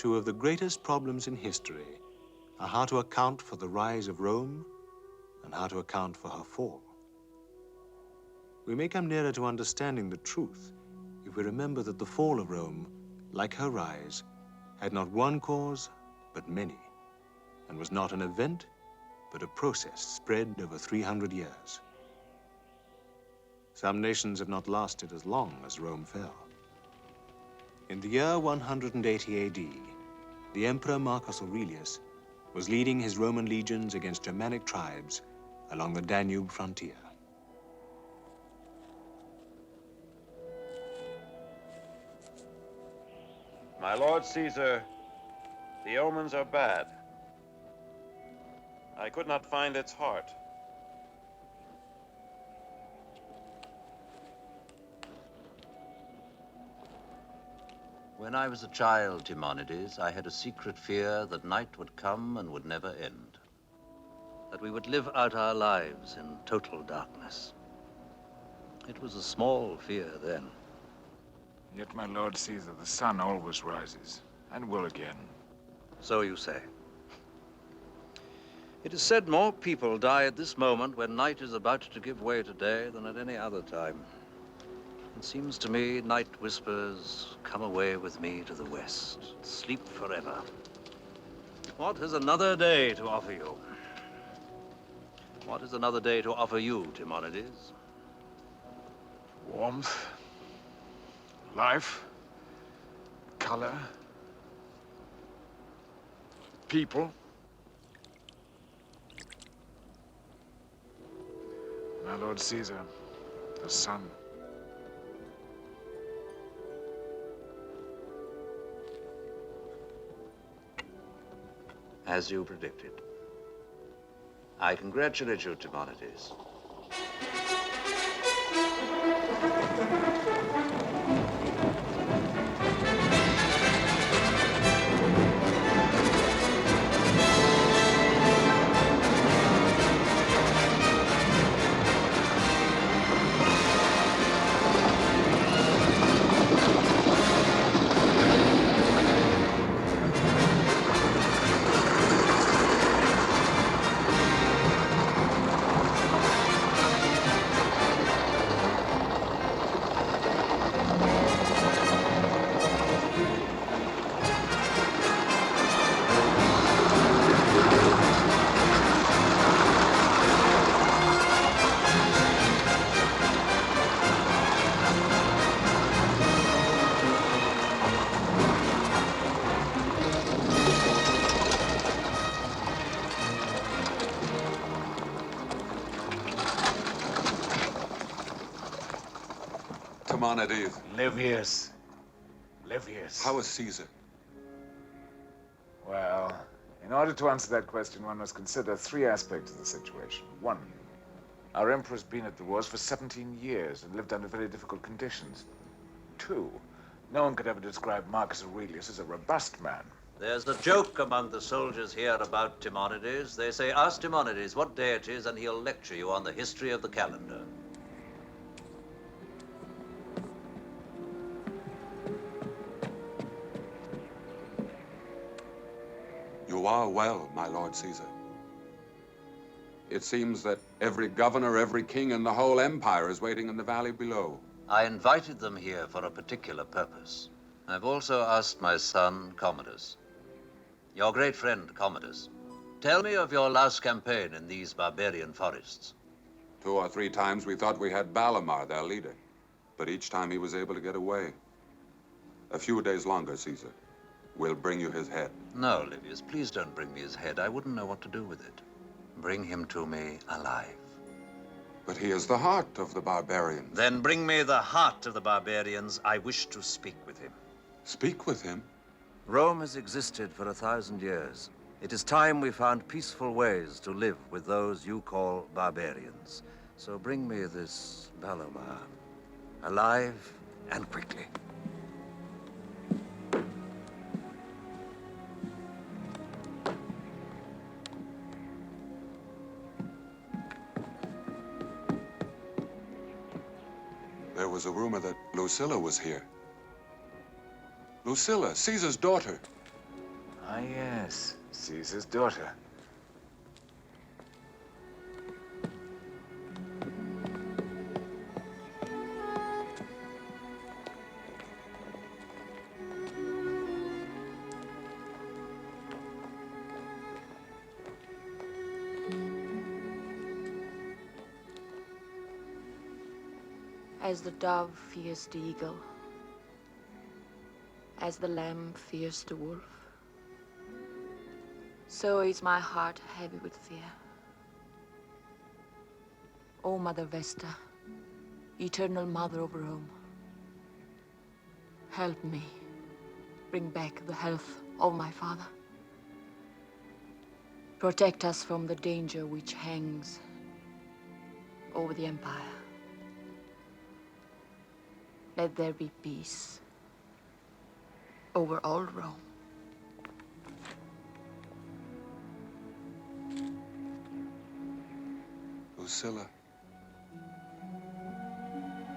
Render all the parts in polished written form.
Two of the greatest problems in history are how to account for the rise of Rome and how to account for her fall. We may come nearer to understanding the truth if we remember that the fall of Rome, like her rise, had not one cause, but many, and was not an event, but a process spread over 300 years. Some nations have not lasted as long as Rome fell. In the year 180 AD, the Emperor Marcus Aurelius was leading his Roman legions against Germanic tribes along the Danube frontier. My Lord Caesar, the omens are bad. I could not find its heart. When I was a child, Timonides, I had a secret fear that night would come and would never end. That we would live out our lives in total darkness. It was a small fear then. Yet, my Lord Caesar, the sun always rises, and will again. So you say. It is said more people die at this moment when night is about to give way to day than at any other time. It seems to me night whispers, come away with me to the west, sleep forever. What is another day to offer you? What is another day to offer you, Timonides? Warmth, life, color, people. My Lord Caesar, the sun. As you predicted. I congratulate you, Timonides. Commodus. Livius. Livius. How is Caesar? Well, in order to answer that question, one must consider three aspects of the situation. One, our emperor's been at the wars for 17 years and lived under very difficult conditions. Two, no one could ever describe Marcus Aurelius as a robust man. There's a joke among the soldiers here about Timonides. They say, ask Timonides what day it is, and he'll lecture you on the history of the calendar. You are well, my Lord Caesar. It seems that every governor, every king in the whole empire is waiting in the valley below. I invited them here for a particular purpose. I've also asked my son, Commodus. Your great friend, Commodus. Tell me of your last campaign in these barbarian forests. 2 or 3 times we thought we had Balamar, their leader. But each time he was able to get away. A few days longer, Caesar. We'll bring you his head. No, Livius, please don't bring me his head. I wouldn't know what to do with it. Bring him to me alive. But he is the heart of the barbarians. Then bring me the heart of the barbarians. I wish to speak with him. Speak with him? Rome has existed for 1,000 years. It is time we found peaceful ways to live with those you call barbarians. So bring me this Balamar, alive and quickly. There was a rumor that Lucilla was here. Lucilla, Caesar's daughter. Ah, yes. Caesar's daughter. As the dove fears the eagle, as the lamb fears the wolf, so is my heart heavy with fear. O Mother Vesta, eternal mother of Rome, help me bring back the health of my father. Protect us from the danger which hangs over the empire. Let there be peace over all Rome. Lucilla.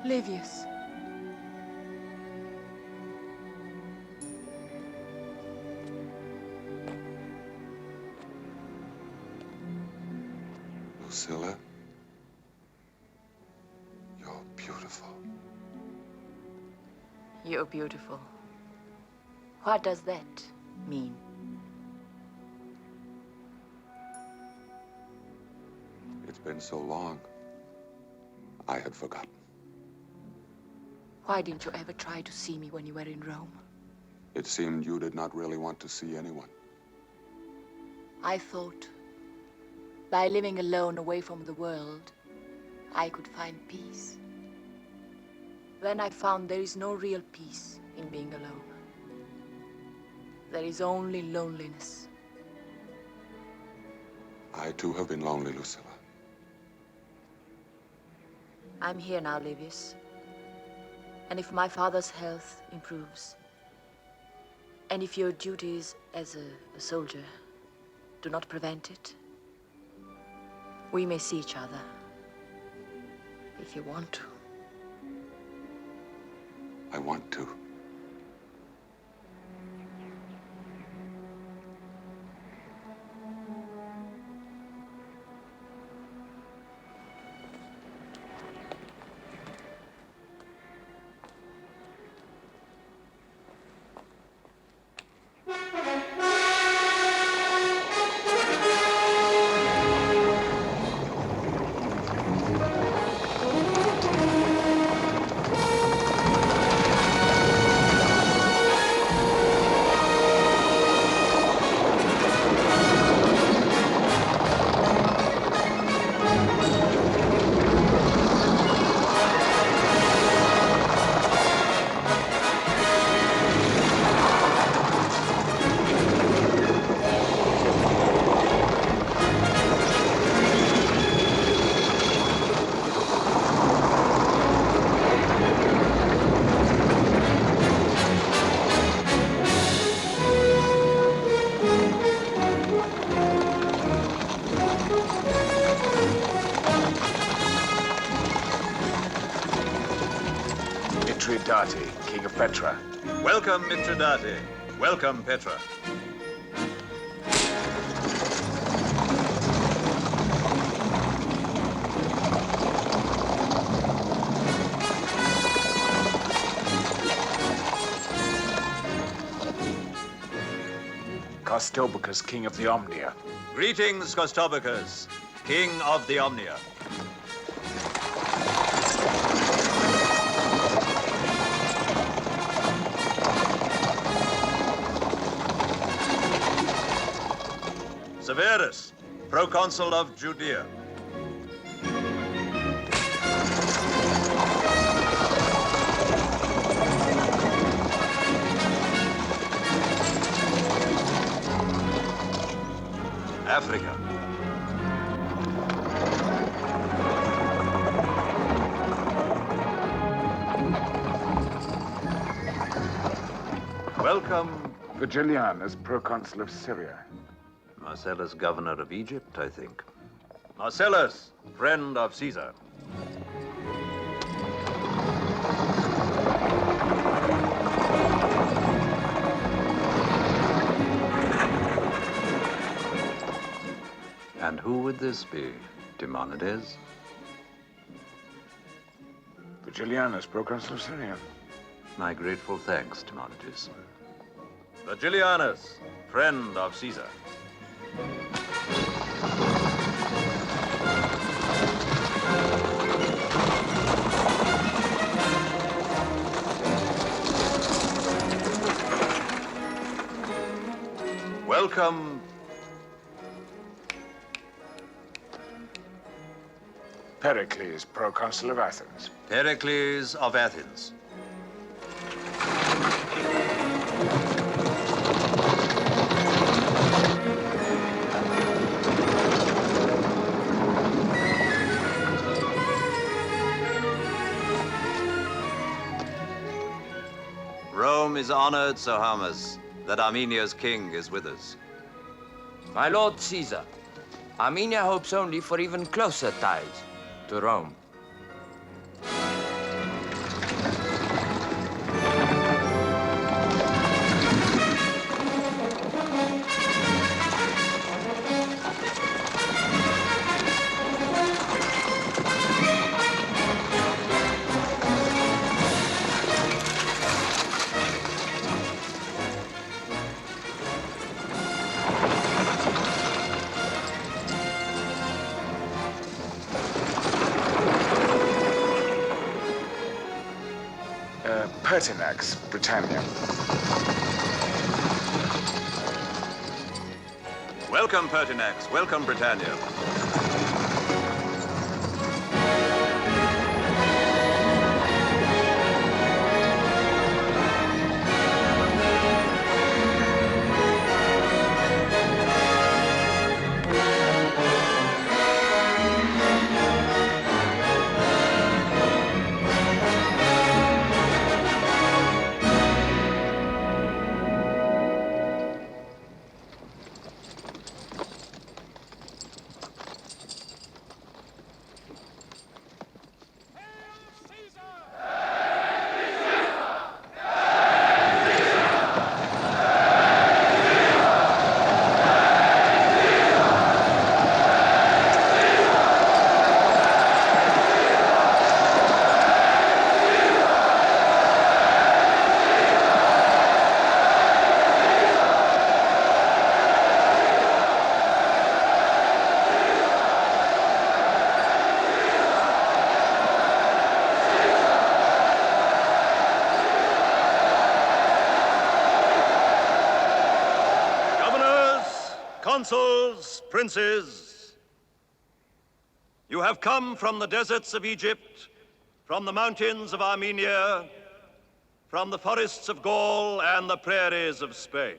Livius. Lucilla. You're beautiful. You're beautiful. What does that mean? It's been so long. I had forgotten. Why didn't you ever try to see me when you were in Rome? It seemed you did not really want to see anyone. I thought by living alone away from the world, I could find peace. Then I found there is no real peace in being alone. There is only loneliness. I too have been lonely, Lucilla. I'm here now, Livius. And if my father's health improves, and if your duties as a soldier do not prevent it, we may see each other, if you want to. I want to. Mithridate, king of Petra. Welcome, Mithridate. Welcome, Petra. Costobicus, king of the Omnia. Greetings, Costobicus, king of the Omnia. Severus, proconsul of Judea. Africa. Welcome, Vigilianus, proconsul of Syria. Marcellus, governor of Egypt, I think. Marcellus, friend of Caesar. And who would this be, Demonides? Virgilianus, proconsul of Syria. My grateful thanks, Demonides. Virgilianus, friend of Caesar. Welcome. Pericles, proconsul of Athens. Pericles of Athens. Rome is honored, Sir Hermas, that Armenia's king is with us. My lord Caesar, Armenia hopes only for even closer ties to Rome. Pertinax, Britannia. Welcome, Pertinax. Welcome, Britannia. Consuls, princes, you have come from the deserts of Egypt, from the mountains of Armenia, from the forests of Gaul and the prairies of Spain.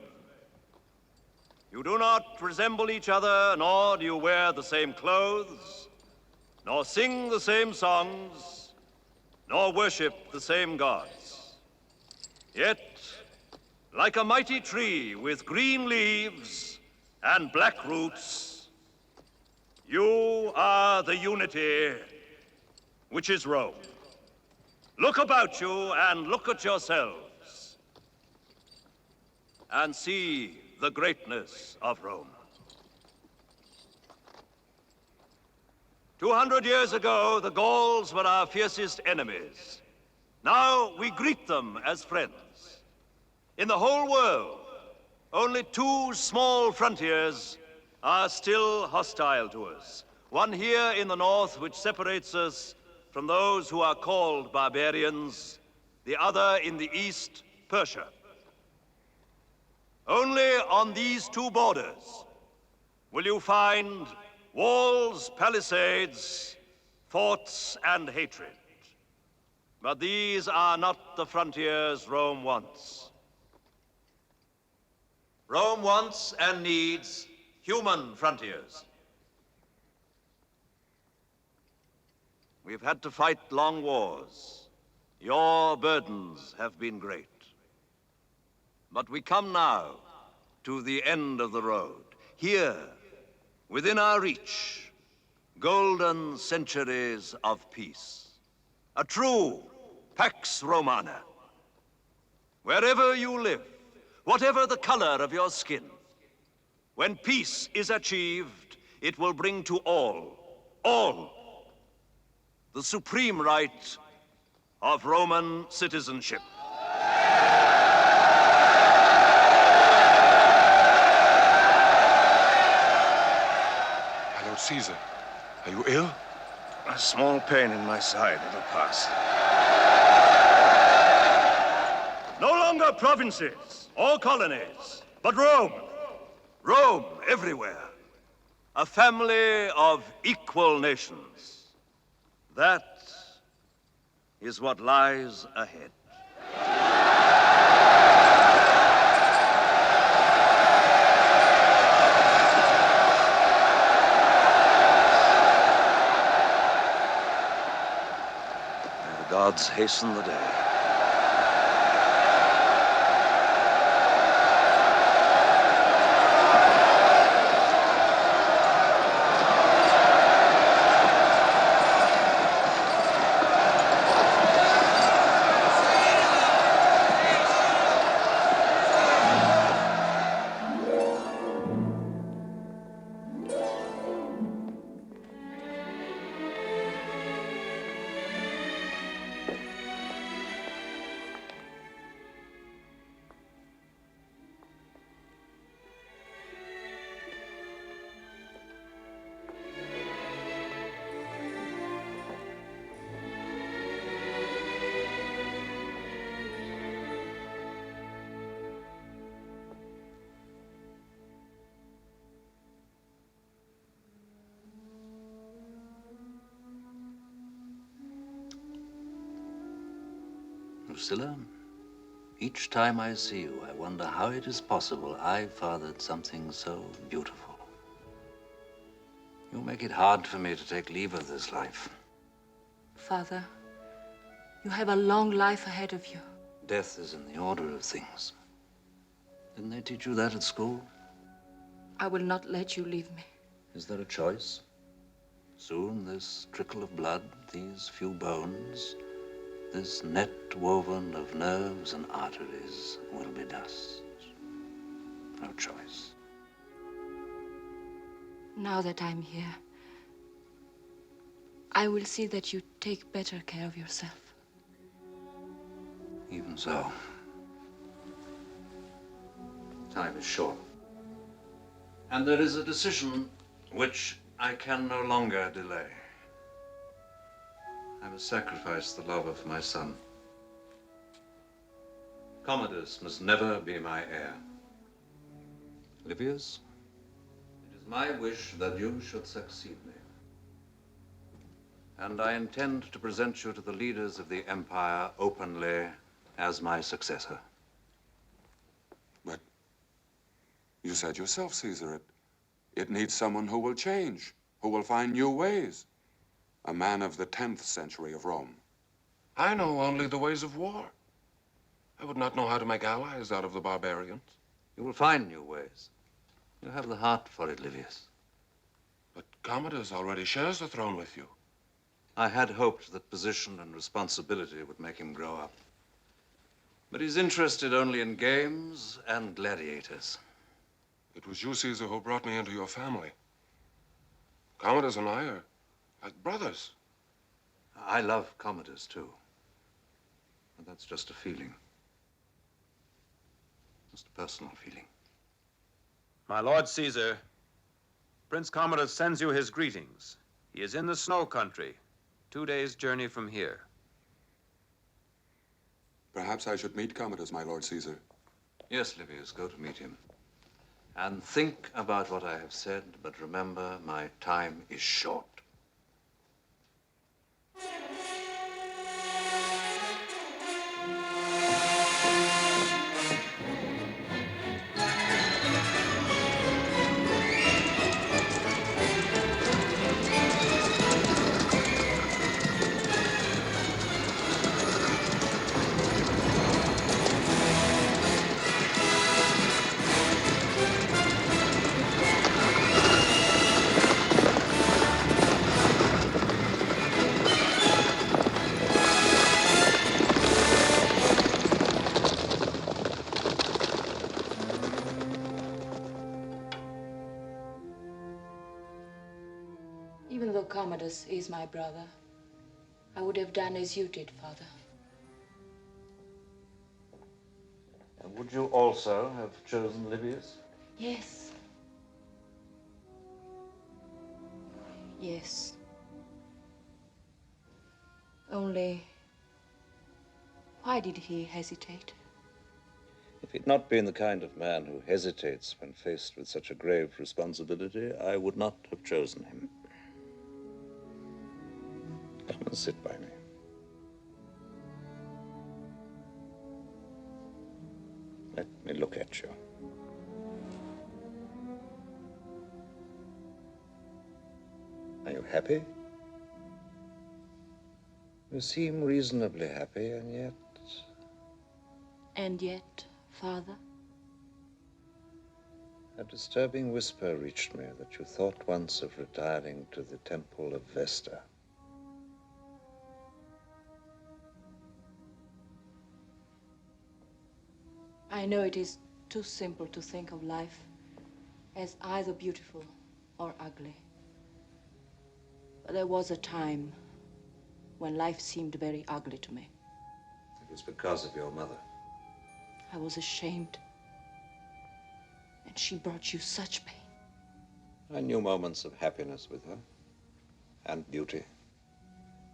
You do not resemble each other, nor do you wear the same clothes, nor sing the same songs, nor worship the same gods. Yet, like a mighty tree with green leaves and black roots, you are the unity which is Rome. Look about you and look at yourselves and see the greatness of Rome. 200 years ago, the Gauls were our fiercest enemies. Now we greet them as friends. In the whole world, only two small frontiers are still hostile to us. One here in the north, which separates us from those who are called barbarians. The other in the east, Persia. Only on these two borders will you find walls, palisades, forts, and hatred. But these are not the frontiers Rome wants. Rome wants and needs human frontiers. We've had to fight long wars. Your burdens have been great. But we come now to the end of the road. Here, within our reach, golden centuries of peace. A true Pax Romana. Wherever you live, whatever the color of your skin, when peace is achieved, it will bring to all, the supreme right of Roman citizenship. My Lord Caesar, are you ill? A small pain in my side, it'll pass. No longer provinces or colonies, but Rome. Rome everywhere. A family of equal nations. That is what lies ahead. May the gods hasten the day. Lucilla, each time I see you, I wonder how it is possible I fathered something so beautiful. You make it hard for me to take leave of this life. Father, you have a long life ahead of you. Death is in the order of things. Didn't they teach you that at school? I will not let you leave me. Is there a choice? Soon this trickle of blood, these few bones, this net woven of nerves and arteries will be dust. No choice. Now that I'm here, I will see that you take better care of yourself. Even so, time is short. And there is a decision which I can no longer delay. I must sacrifice the love of my son. Commodus must never be my heir. Livius, it is my wish that you should succeed me. And I intend to present you to the leaders of the empire openly as my successor. But you said yourself, Caesar, it needs someone who will change, who will find new ways. A man of the 10th century of Rome. I know only the ways of war. I would not know how to make allies out of the barbarians. You will find new ways. You have the heart for it, Livius. But Commodus already shares the throne with you. I had hoped that position and responsibility would make him grow up. But he's interested only in games and gladiators. It was you, Caesar, who brought me into your family. Commodus and I are like brothers. I love Commodus, too. But that's just a feeling. Just a personal feeling. My Lord Caesar, Prince Commodus sends you his greetings. He is in the snow country, 2 days' journey from here. Perhaps I should meet Commodus, my Lord Caesar. Yes, Livius, go to meet him. And think about what I have said, but remember, my time is short. Even though Commodus is my brother, I would have done as you did, Father. And would you also have chosen Livius? Yes. Yes. Only, why did he hesitate? If he'd not been the kind of man who hesitates when faced with such a grave responsibility, I would not have chosen him. Come and sit by me. Let me look at you. Are you happy? You seem reasonably happy, and yet... And yet, Father? A disturbing whisper reached me that you thought once of retiring to the temple of Vesta. I know it is too simple to think of life as either beautiful or ugly. But there was a time when life seemed very ugly to me. It was because of your mother. I was ashamed. And she brought you such pain. I knew moments of happiness with her, and beauty.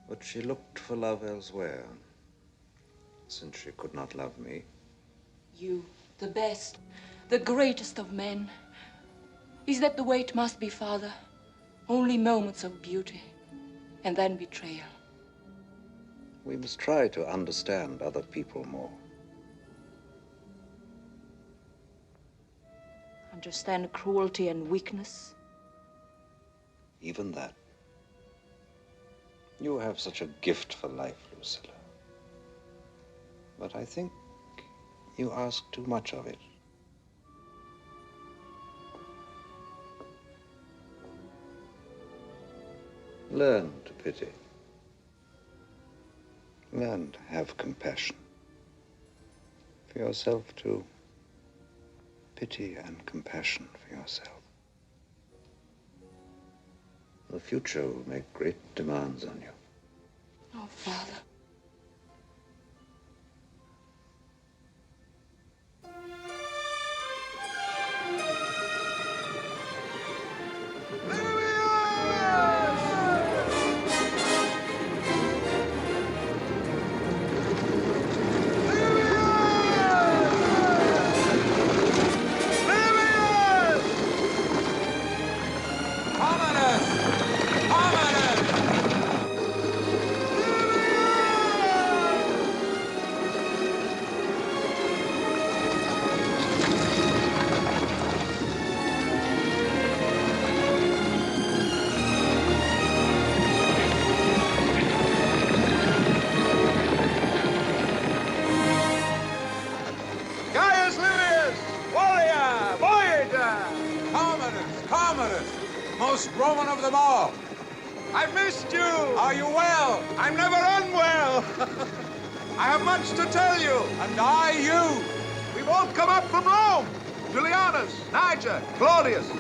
But she looked for love elsewhere, since she could not love me. You, the best, the greatest of men. Is that the way it must be, Father? Only moments of beauty, and then betrayal. We must try to understand other people more. Understand cruelty and weakness. Even that. You have such a gift for life, Lucilla. But I think you ask too much of it. Learn to pity. Learn to have compassion. For yourself, too. Pity and compassion for yourself. The future will make great demands on you. Oh, Father. Most Roman of them all. I missed you. Are you well? I'm never unwell. I have much to tell you. And I you. We both come up from Rome. Julianus, Niger, Claudius.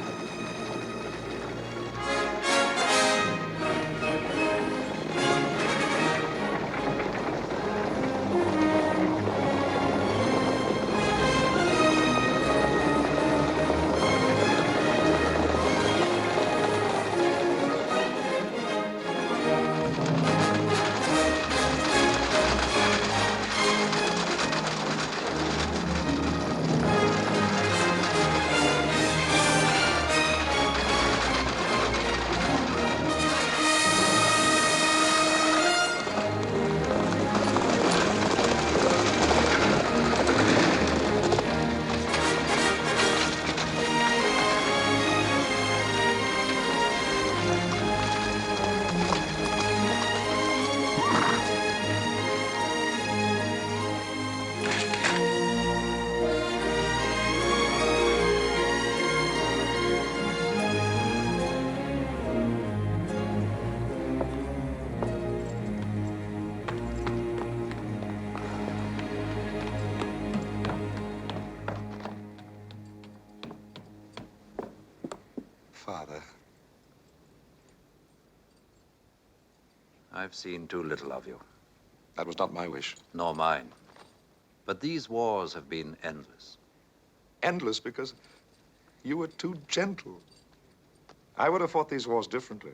Father, I've seen too little of you. That was not my wish. Nor mine. But these wars have been endless. Endless because you were too gentle. I would have fought these wars differently.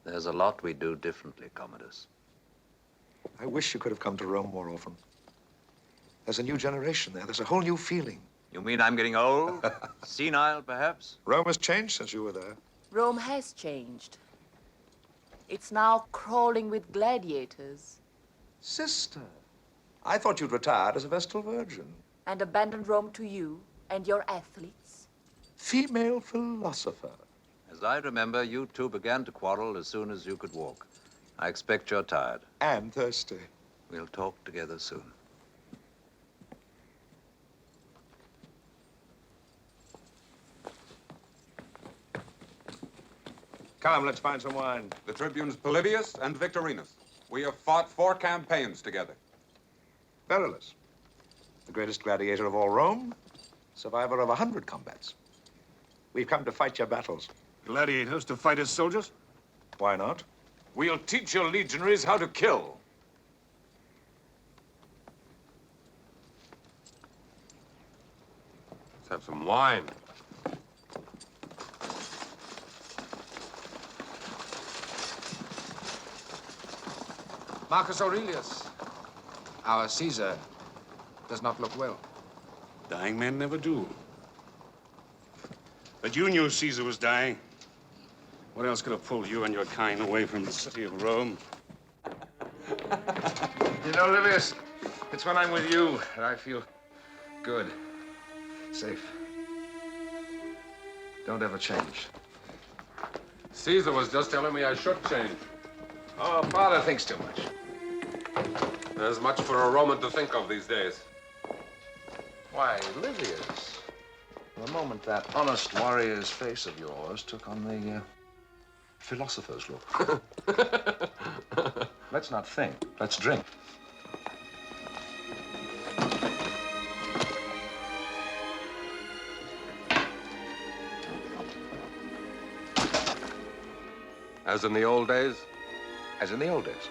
There's a lot we do differently, Commodus. I wish you could have come to Rome more often. There's a new generation there. There's a whole new feeling. You mean I'm getting old? Senile, perhaps? Rome has changed since you were there. Rome has changed. It's now crawling with gladiators. Sister, I thought you'd retired as a Vestal Virgin. And abandoned Rome to you and your athletes. Female philosopher. As I remember, you two began to quarrel as soon as you could walk. I expect you're tired. And thirsty. We'll talk together soon. Come, let's find some wine. The tribunes Polybius and Victorinus. We have fought 4 campaigns together. Perillus, the greatest gladiator of all Rome, survivor of 100 combats. We've come to fight your battles. Gladiators to fight as soldiers? Why not? We'll teach your legionaries how to kill. Let's have some wine. Marcus Aurelius, our Caesar, does not look well. Dying men never do. But you knew Caesar was dying. What else could have pulled you and your kind away from the city of Rome? You know, Livius, it's when I'm with you that I feel good, safe. Don't ever change. Caesar was just telling me I should change. Oh, Father thinks too much. There's much for a Roman to think of these days. Why, Livius, for a moment that honest warrior's face of yours took on the philosopher's look. Let's not think, let's drink. As in the old days? As in the old days.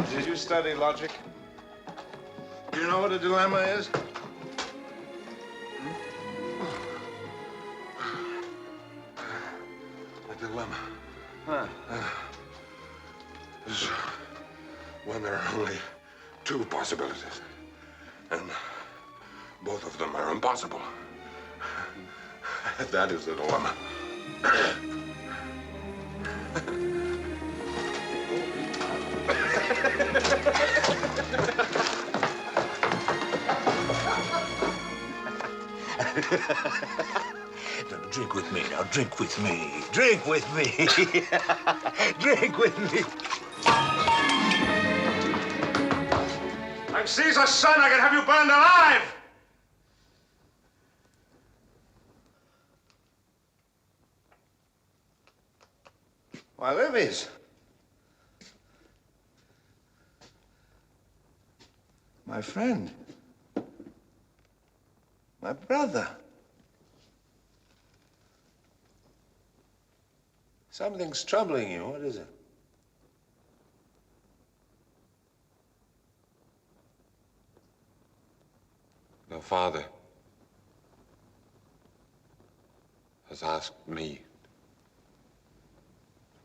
Did you study logic? Do you know what a dilemma is? A dilemma. Huh. Is when there are only 2 possibilities. And both of them are impossible. That is the dilemma. Drink with me now. Drink with me. Drink with me. Drink with me. I'm Caesar's son. I can have you burned alive. Why, Livius. My friend. My brother. Something's troubling you. What is it? The father has asked me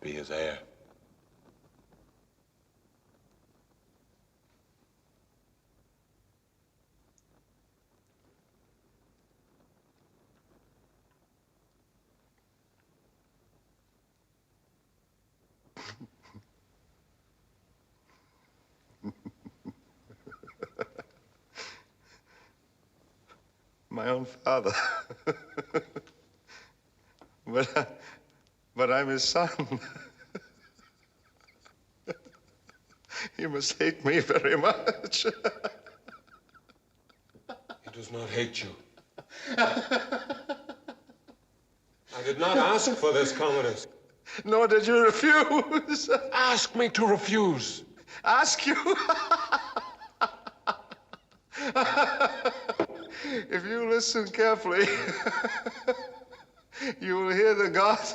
to be his heir. my own father. But I'm his son. He must hate me very much. He does not hate you. I did not ask for this, Commodus. Nor did you refuse. Ask me to refuse. Ask you? If you listen carefully, you will hear the gods.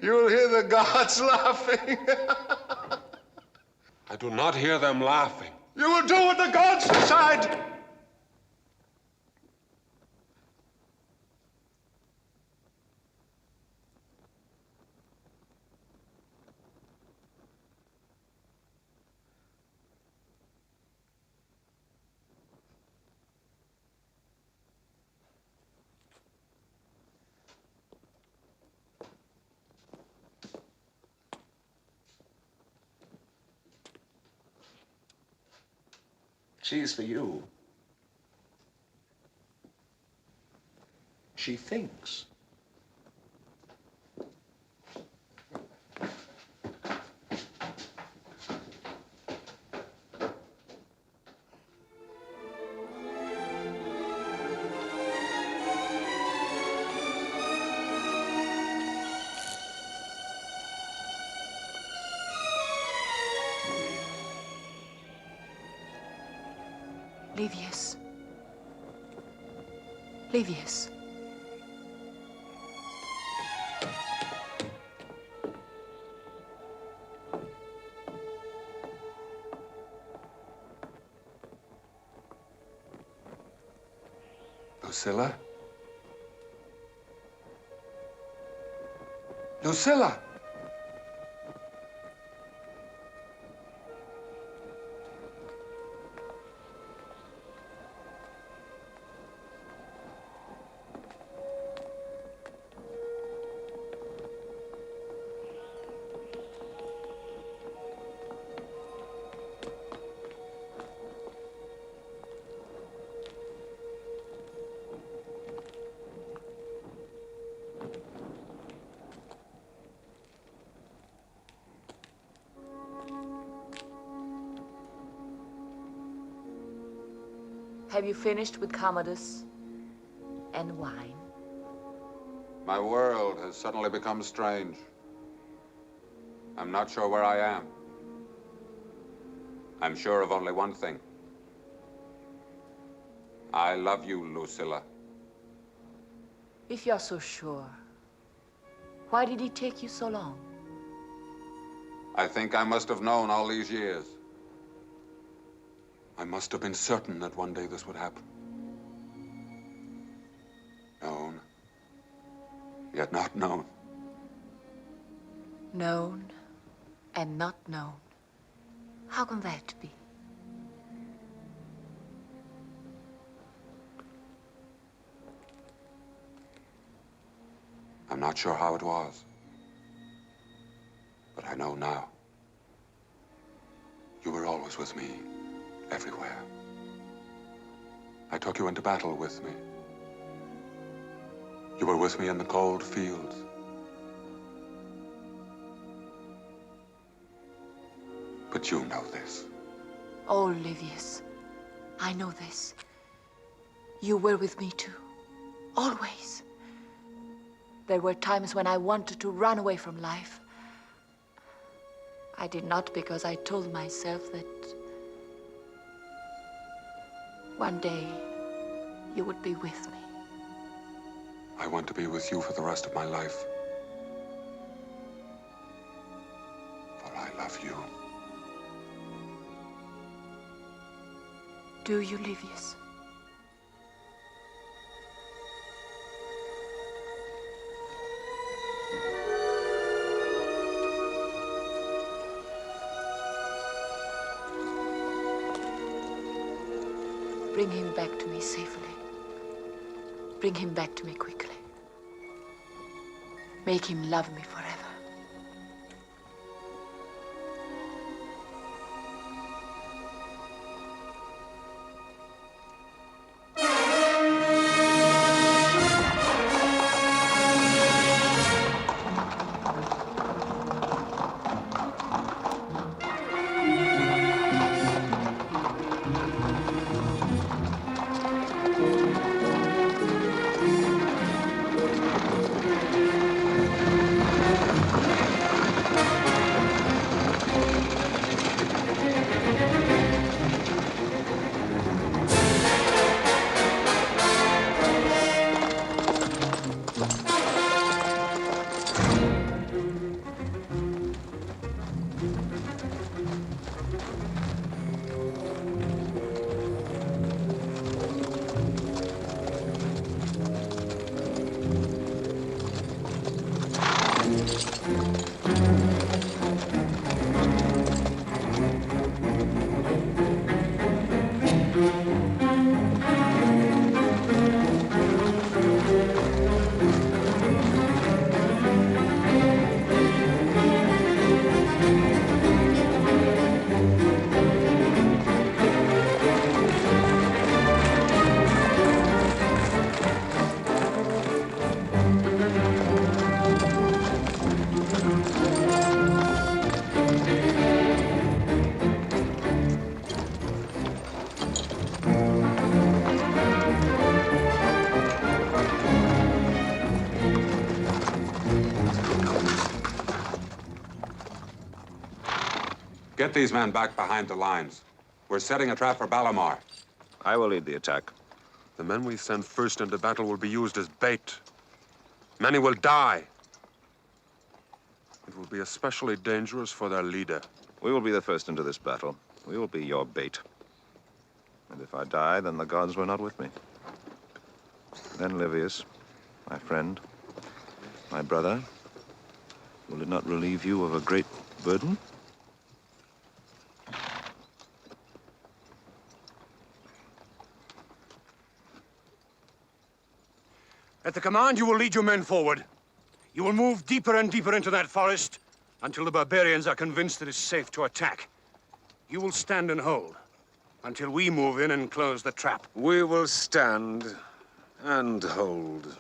You will hear the gods laughing. I do not hear them laughing. You will do what the gods decide. She's for you. She thinks. Livius. Livius. Lucilla? Lucilla! Have you finished with Commodus and wine? My world has suddenly become strange. I'm not sure where I am. I'm sure of only one thing. I love you, Lucilla. If you're so sure, why did it take you so long? I think I must have known all these years. I must have been certain that one day this would happen. Known, yet not known. Known and not known. How can that be? I'm not sure how it was, but I know now. You were always with me, everywhere. I took you into battle with me. You were with me in the cold fields. But you know this. Oh, Livius, I know this. You were with me too, always. There were times when I wanted to run away from life. I did not, because I told myself that one day you would be with me. I want to be with you for the rest of my life. For I love you. Do you, Livius? Bring him back to me safely. Bring him back to me quickly. Make him love me forever. these men back behind the lines. We're setting a trap for Balamar. I will lead the attack. The men we send first into battle will be used as bait. Many will die. It will be especially dangerous for their leader. We will be the first into this battle. We will be your bait. And if I die, then the gods were not with me. Then, Livius, my friend, my brother, will it not relieve you of a great burden? At the command, you will lead your men forward. You will move deeper and deeper into that forest until the barbarians are convinced that it's safe to attack. You will stand and hold until we move in and close the trap. We will stand and hold.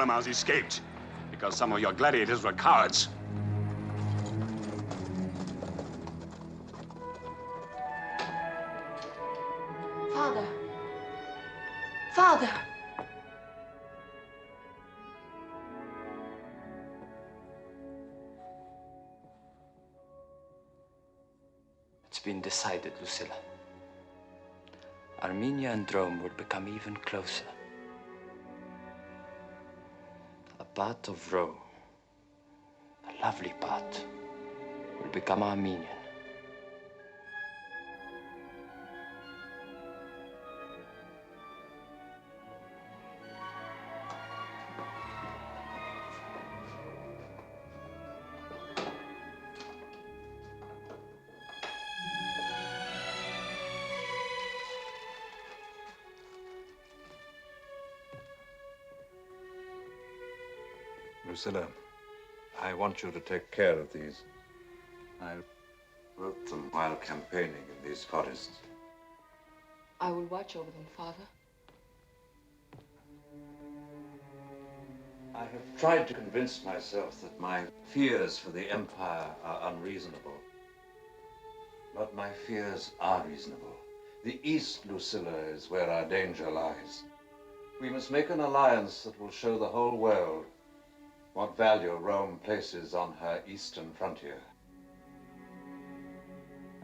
Germans escaped because some of your gladiators were cowards. Father. Father! It's been decided, Lucilla. Armenia and Rome will become even closer. A part of Rome, a lovely part, will become Armenian. Lucilla, I want you to take care of these. I wrote them while campaigning in these forests. I will watch over them, Father. I have tried to convince myself that my fears for the Empire are unreasonable. But my fears are reasonable. The East, Lucilla, is where our danger lies. We must make an alliance that will show the whole world what value Rome places on her eastern frontier.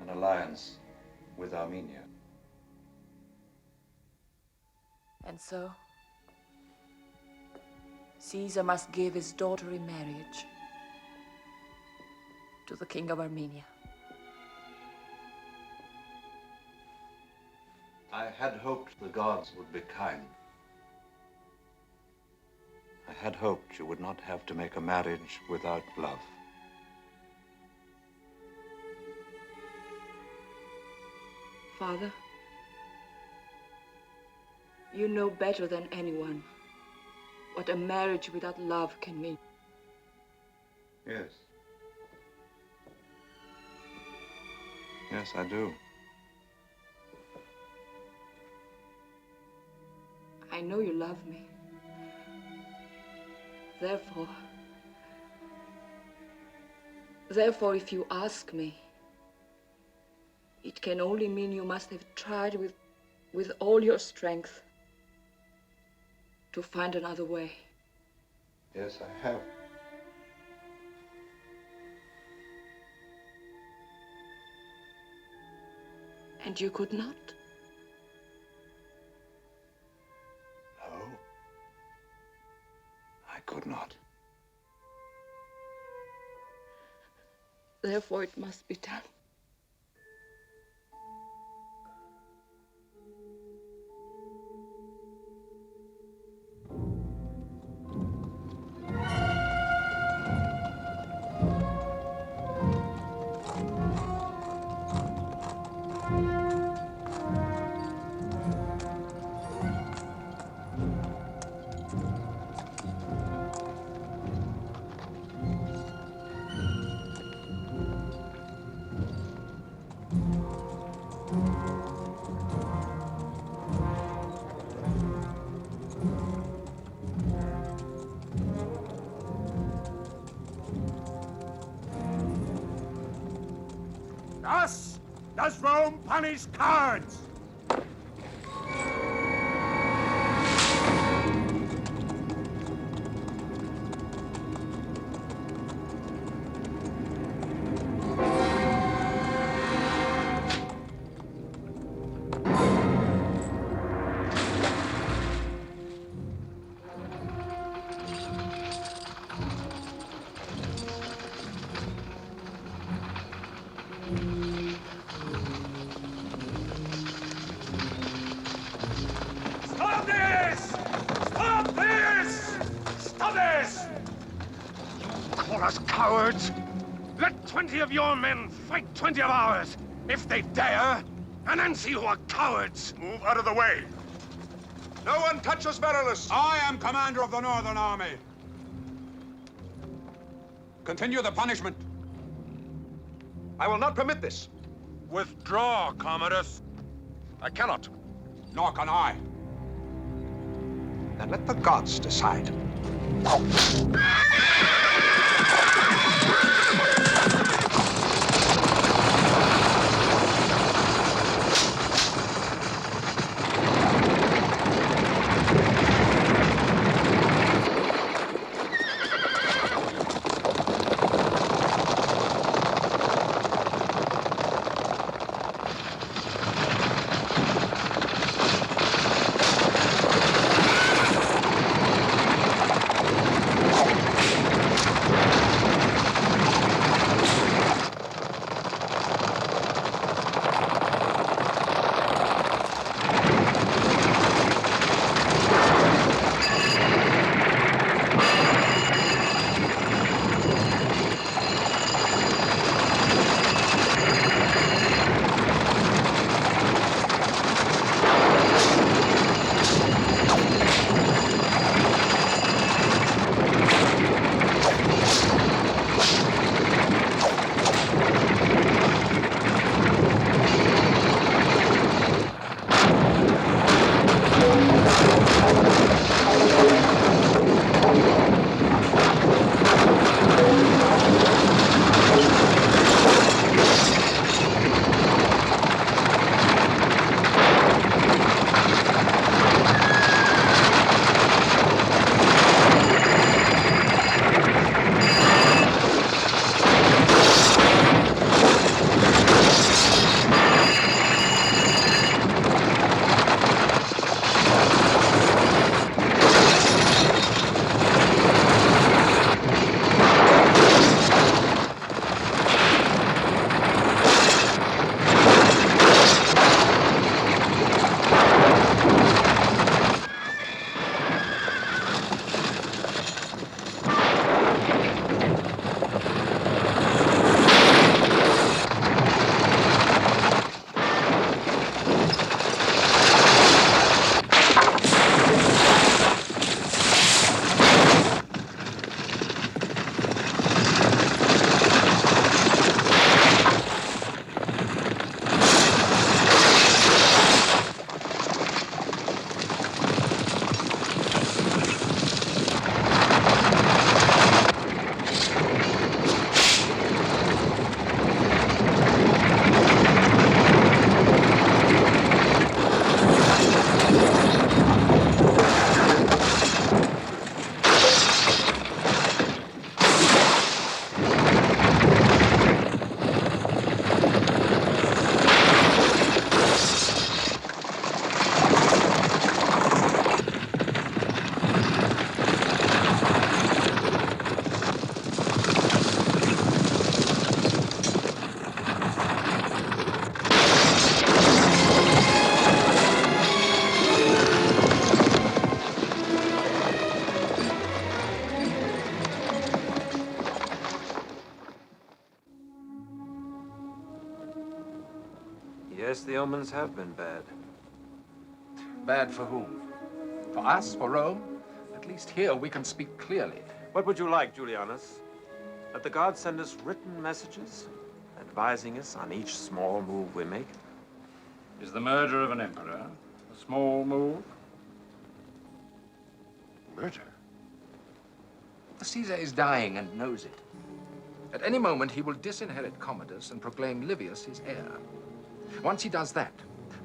An alliance with Armenia. And so, Caesar must give his daughter in marriage to the king of Armenia. I had hoped the gods would be kind. I had hoped you would not have to make a marriage without love. Father, you know better than anyone what a marriage without love can mean. Yes. Yes, I do. I know you love me. Therefore, if you ask me, it can only mean you must have tried with all your strength to find another way. Yes, I have. And you could not? No. I could not. Therefore, it must be done. Thus does Rome punish cowards. Stop this! Stop this! Stop this! You call us cowards? Let 20 of your men fight 20 of ours, if they dare, and then see who are cowards. Move out of the way. No one touches Verulus. I am commander of the Northern Army. Continue the punishment. I will not permit this. Withdraw, Commodus. I cannot. Nor can I. and let the gods decide. Yes, the omens have been bad. Bad for whom? For us? For Rome? At least here we can speak clearly. What would you like, Julianus? That the gods send us written messages, advising us on each small move we make? Is the murder of an emperor a small move? Murder? Caesar is dying and knows it. At any moment, he will disinherit Commodus and proclaim Livius his heir. Once he does that,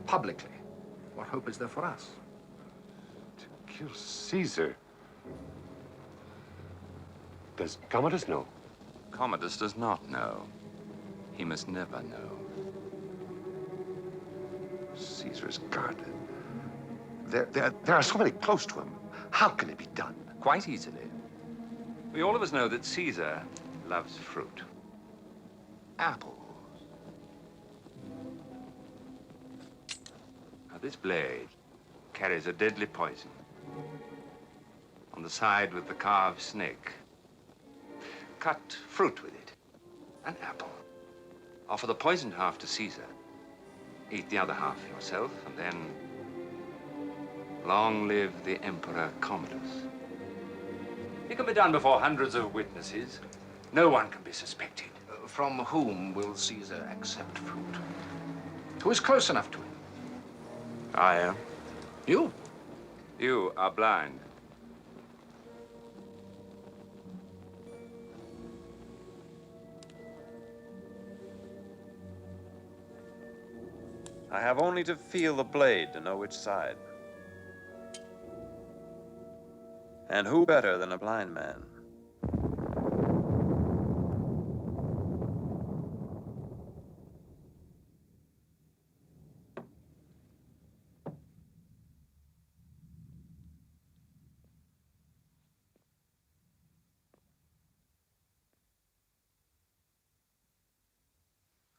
publicly, what hope is there for us? To kill Caesar? Does Commodus know? Commodus does not know. He must never know. Caesar's guarded. There are so many close to him. How can it be done? Quite easily. We all of us know that Caesar loves fruit. Apples. Now, this blade carries a deadly poison. On the side with the carved snake. Cut fruit with it. An apple. Offer the poisoned half to Caesar. Eat the other half yourself, and then long live the Emperor Commodus. It can be done before hundreds of witnesses. No one can be suspected. From whom will Caesar accept fruit? Who is close enough to him? I am. You? You are blind. I have only to feel the blade to know which side. And who better than a blind man?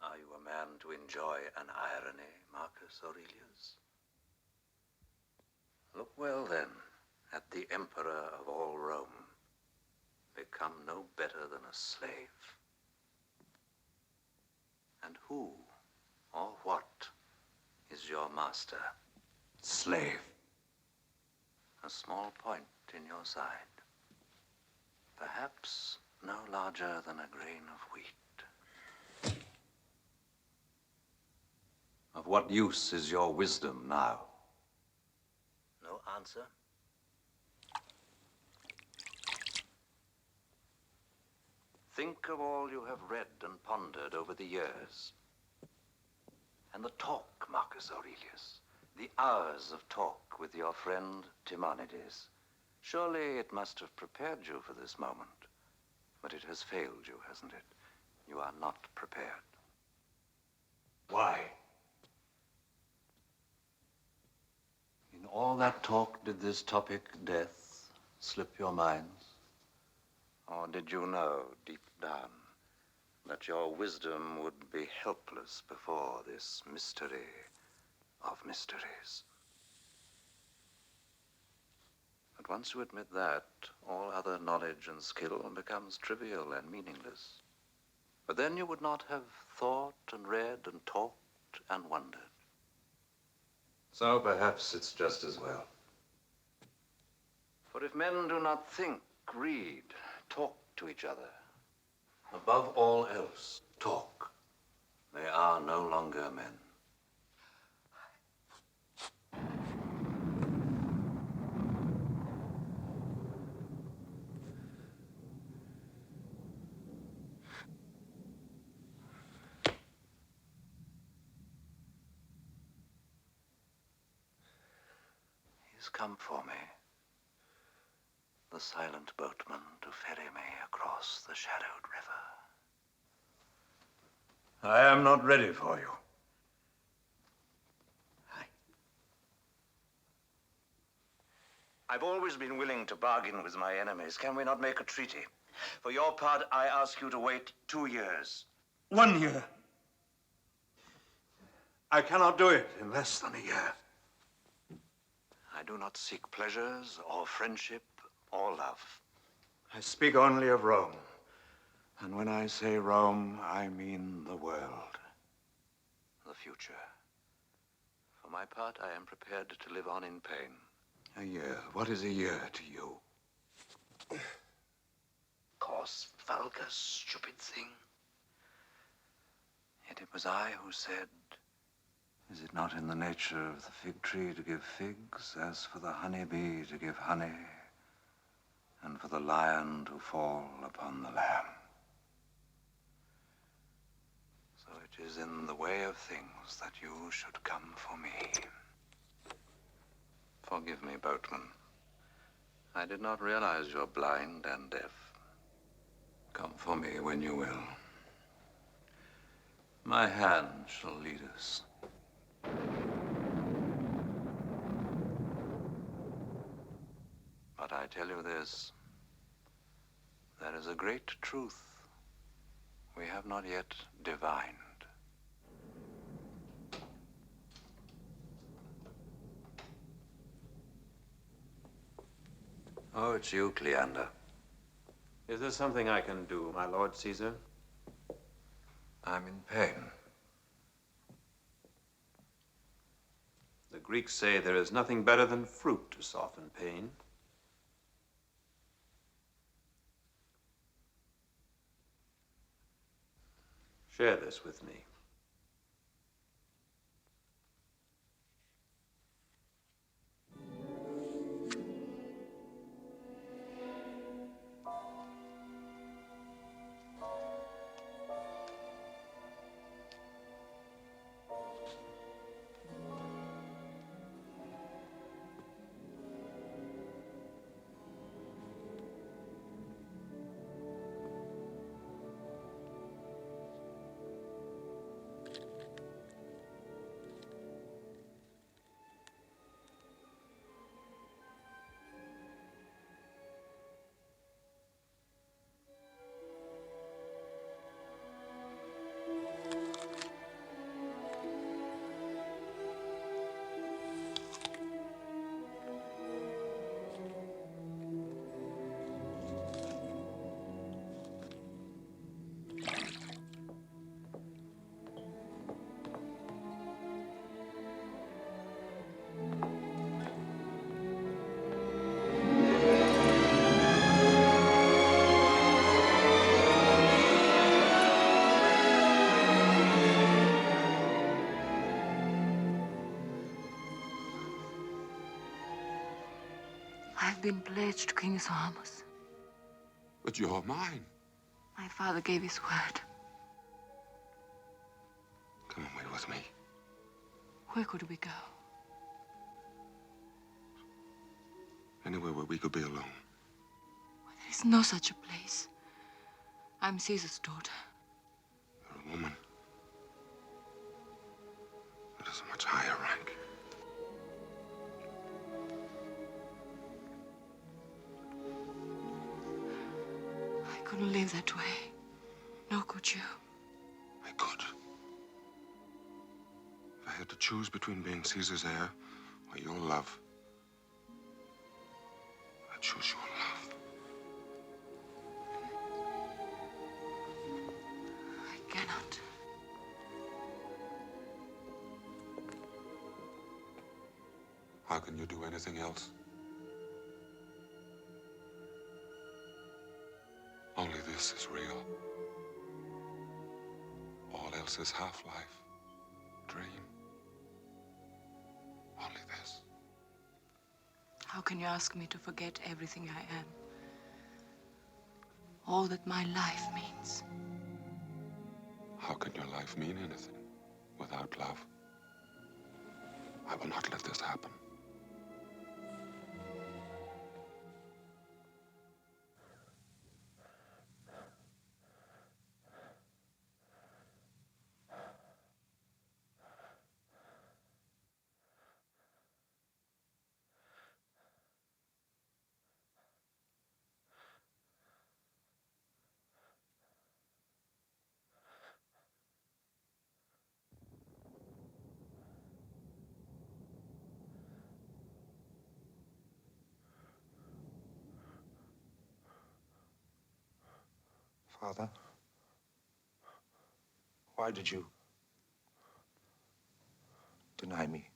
Are you a man to enjoy an irony, Marcus Aurelius? Look well, then, at the emperor of all Rome. Become no better than a slave. And who or what is your master? Slave. A small point in your side. Perhaps no larger than a grain of wheat. Of what use is your wisdom now? No answer? Think of all you have read and pondered over the years. And the talk, Marcus Aurelius. The hours of talk with your friend Timonides. Surely it must have prepared you for this moment. But it has failed you, hasn't it? You are not prepared. Why? In all that talk, did this topic, death, slip your minds? Or did you know, deep down, that your wisdom would be helpless before this mystery of mysteries? But once you admit that, all other knowledge and skill becomes trivial and meaningless. But then you would not have thought and read and talked and wondered. So perhaps it's just as well. For if men do not think, read, talk to each other, above all else, talk, they are no longer men. He's come for me, the silent boatman, to ferry me across the shadowed river. I am not ready for you. I've always been willing to bargain with my enemies. Can we not make a treaty? For your part, I ask you to wait 2 years. 1 year. I cannot do it in less than a year. I do not seek pleasures or friendship or love. I speak only of Rome. And when I say Rome, I mean the world. The future. For my part, I am prepared to live on in pain. A year. What is a year to you? Coarse, vulgar, stupid thing. Yet it was I who said, is it not in the nature of the fig tree to give figs, as for the honeybee to give honey, and for the lion to fall upon the lamb? So it is in the way of things that you should come for me. Forgive me, boatman. I did not realize you're blind and deaf. Come for me when you will. My hand shall lead us. But I tell you this, there is a great truth we have not yet divined. Oh, it's you, Cleander. Is there something I can do, my Lord Caesar? I'm in pain. The Greeks say there is nothing better than fruit to soften pain. Share this with me. I've been pledged to King Armus. But you're mine. My father gave his word. Come away with me. Where could we go? Anywhere where we could be alone. There is no such a place. I'm Caesar's daughter. You're a woman. That is a much higher rank. I couldn't live that way. Nor could you. I could. If I had to choose between being Caesar's heir or your love, I'd choose your love. I cannot. How can you do anything else? Only this is real. All else is half-life, dream. Only this. How can you ask me to forget everything I am? All that my life means. How can your life mean anything without love? I will not let this happen. Father, why did you deny me?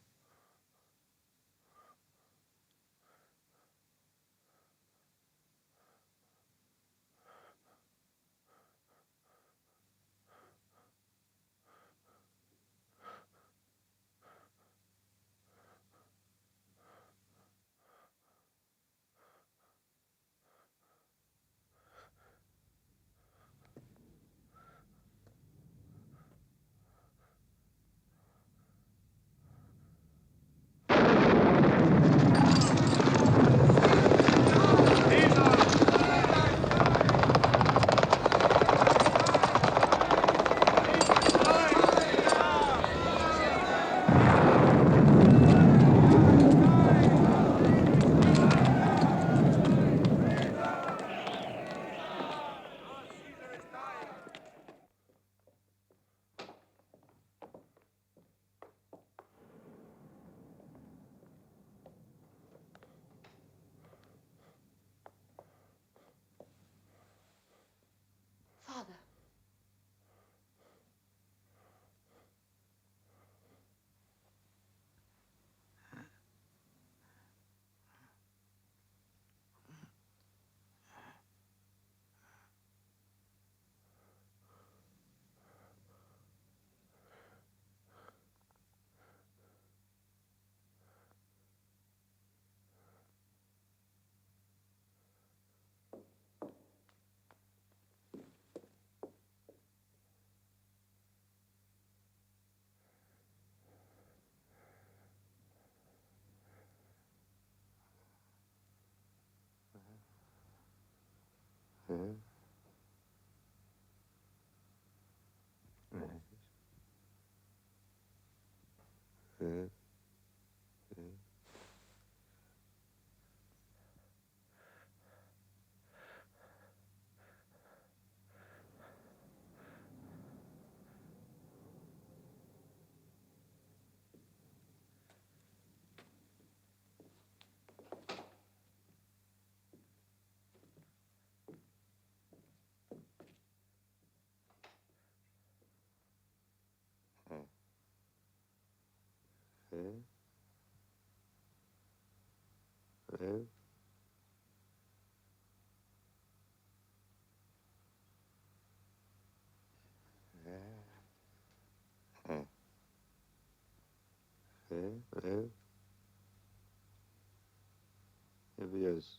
Father. Livius.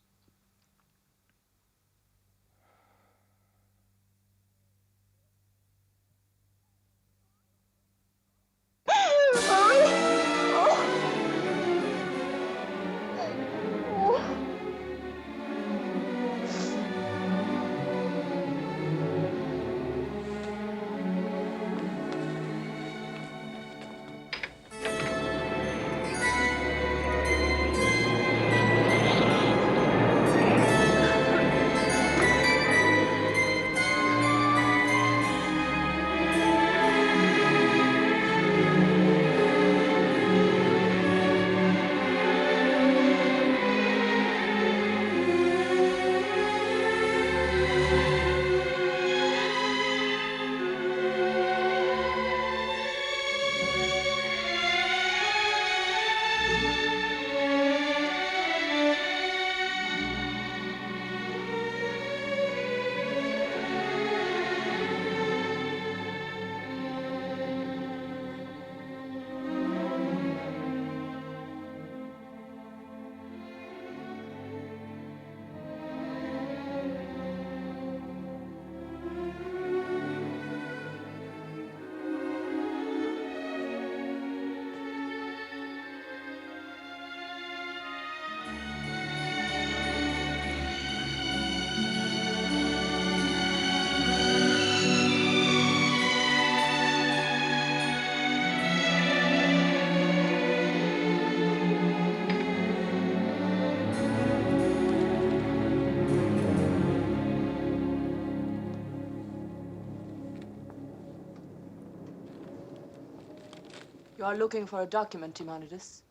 You are looking for a document, Commodus.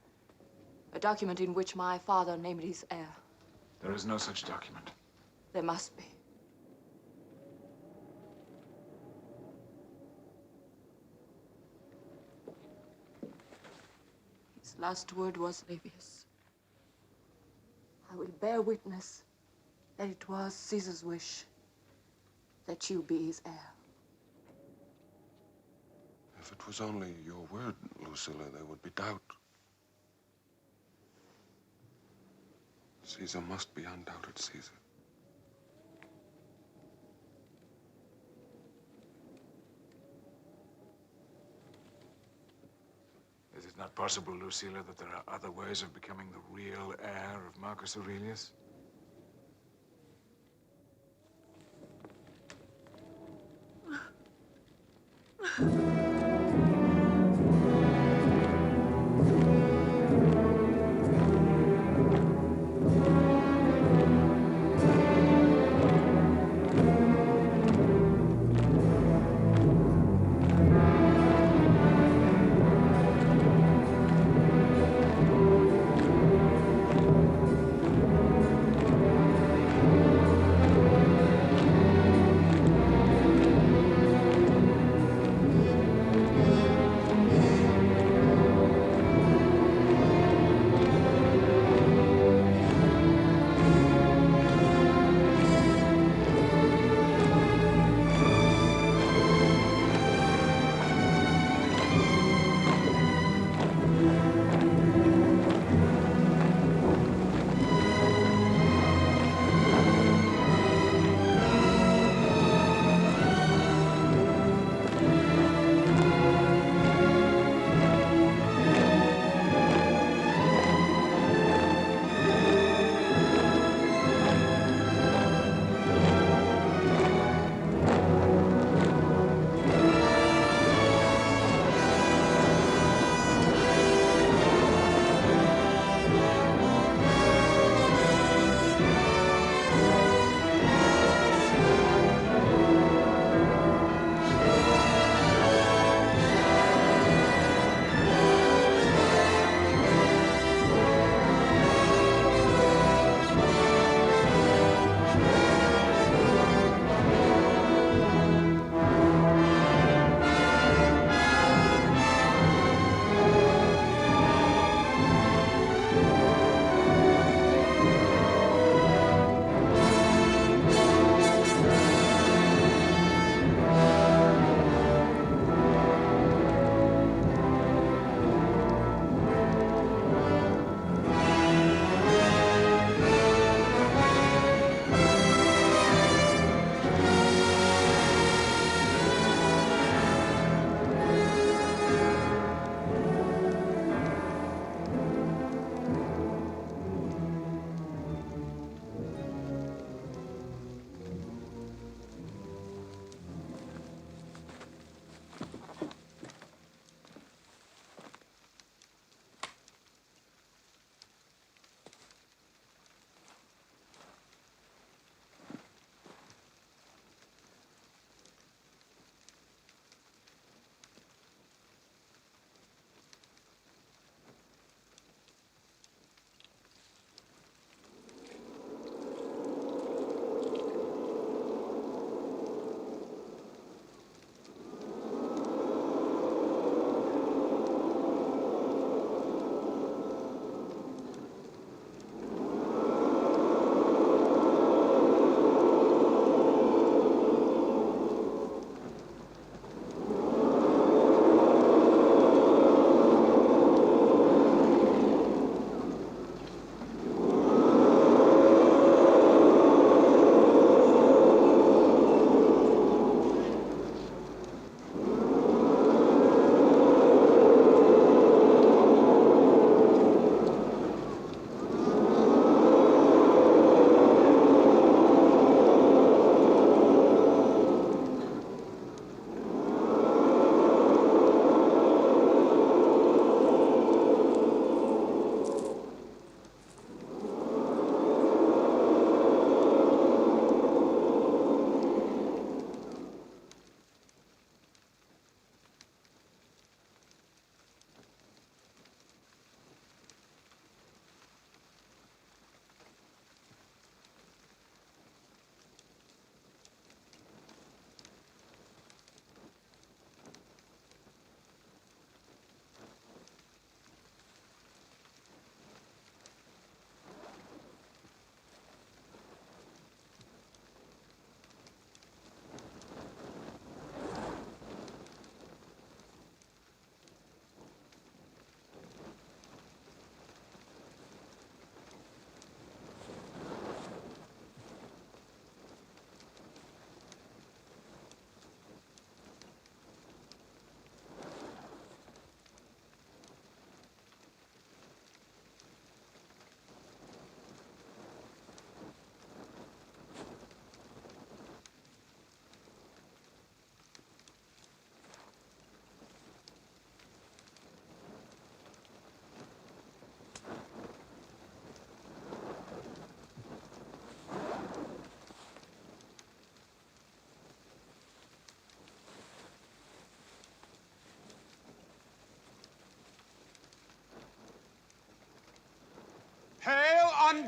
A document in which my father named his heir. There is no such document. There must be. His last word was, Livius, I will bear witness that it was Caesar's wish that you be his heir. If it was only your word, Lucilla, there would be doubt. Caesar must be undoubted Caesar. Is it not possible, Lucilla, that there are other ways of becoming the real heir of Marcus Aurelius?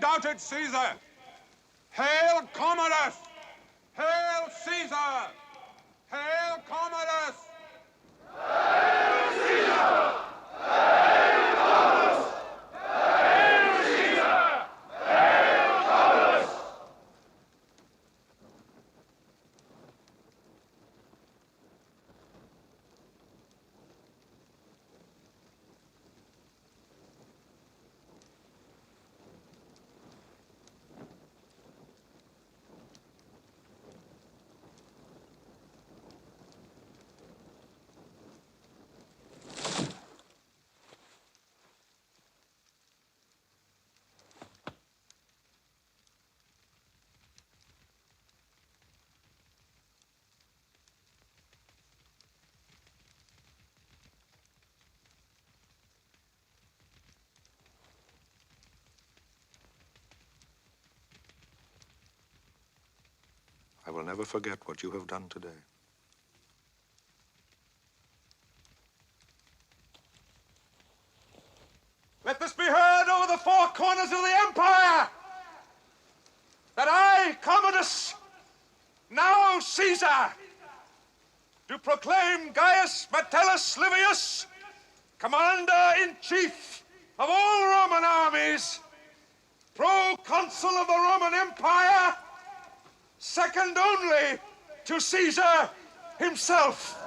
undoubted Caesar! Hail Commodus! Hail Caesar! Hail Commodus! I will never forget what you have done today. Let this be heard over the four corners of the empire, that I, Commodus, now Caesar, do proclaim Gaius Metellus Livius, commander-in-chief of all Roman armies, proconsul of the Roman Empire, second only to Caesar himself.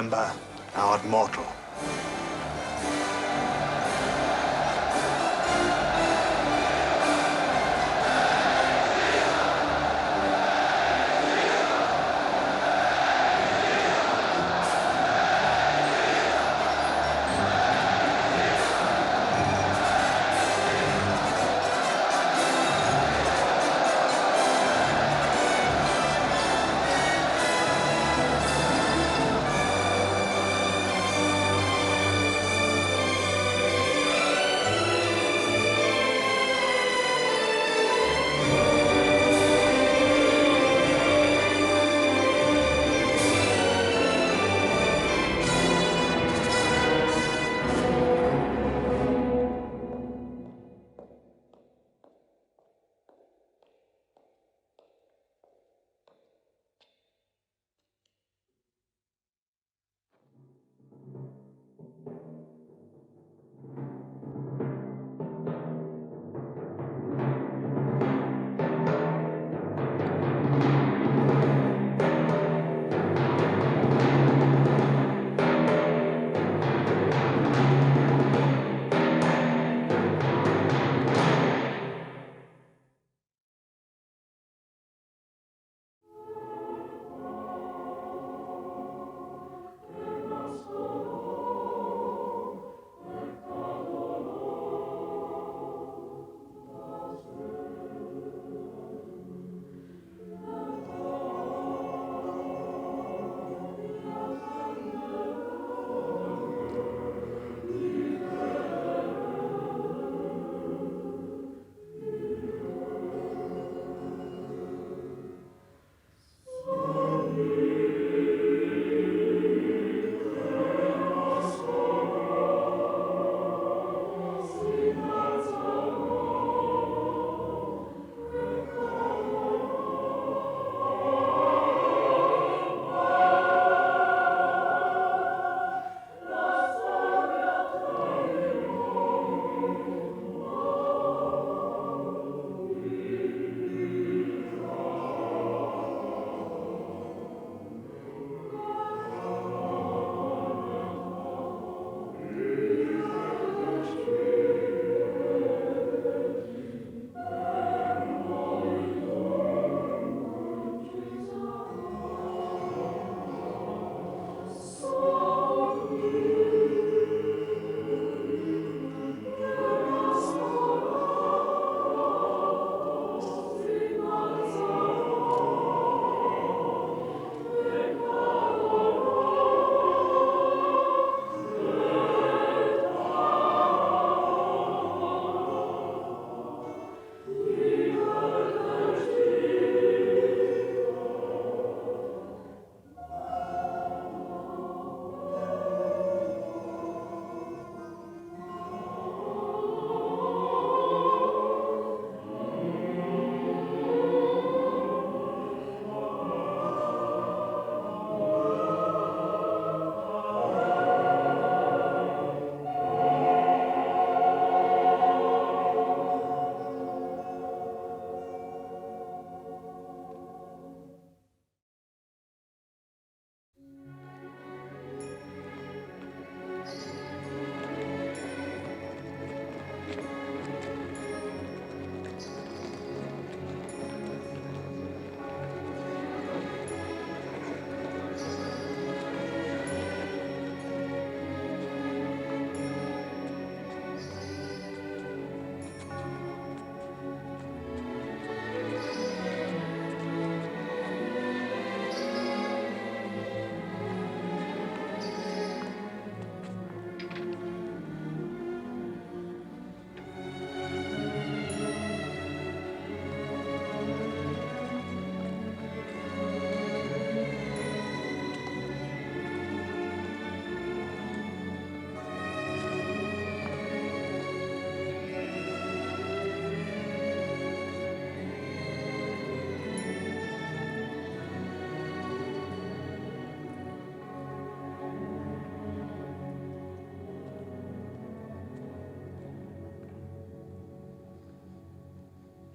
Remember, thou art mortal.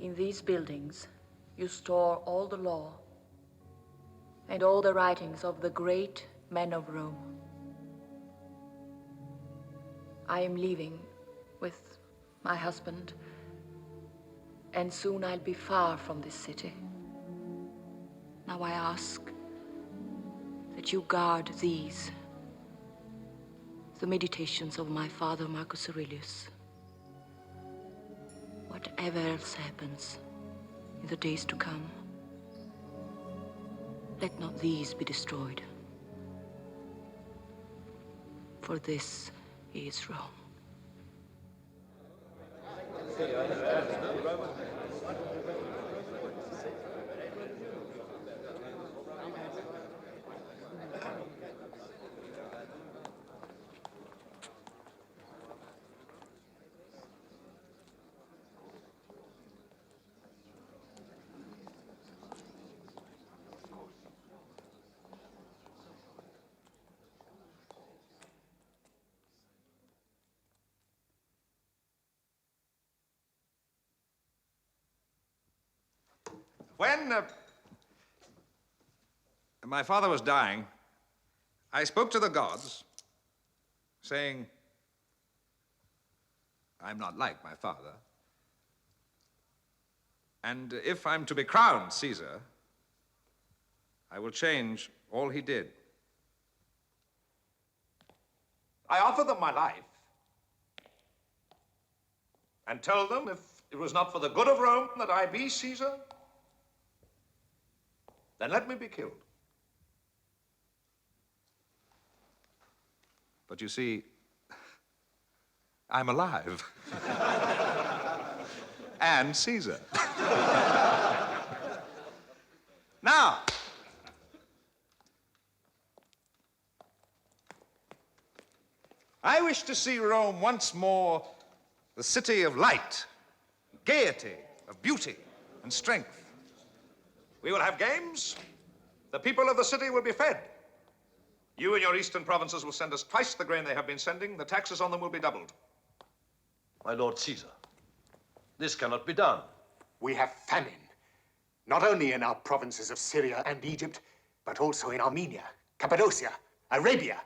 In these buildings, you store all the law and all the writings of the great men of Rome. I am leaving with my husband, and soon I'll be far from this city. Now I ask that you guard these, the meditations of my father, Marcus Aurelius. Whatever else happens in the days to come, let not these be destroyed. For this is Rome. When my father was dying, I spoke to the gods, saying, I'm not like my father, and if I'm to be crowned Caesar, I will change all he did. I offer them my life and tell them if it was not for the good of Rome that I be Caesar, then let me be killed. But you see, I'm alive. And Caesar. Now, I wish to see Rome once more the city of light, gaiety, of beauty, and strength. We will have games. The people of the city will be fed. You and your eastern provinces will send us twice the grain they have been sending. The taxes on them will be doubled. My Lord Caesar, this cannot be done. We have famine, not only in our provinces of Syria and Egypt, but also in Armenia, Cappadocia, Arabia.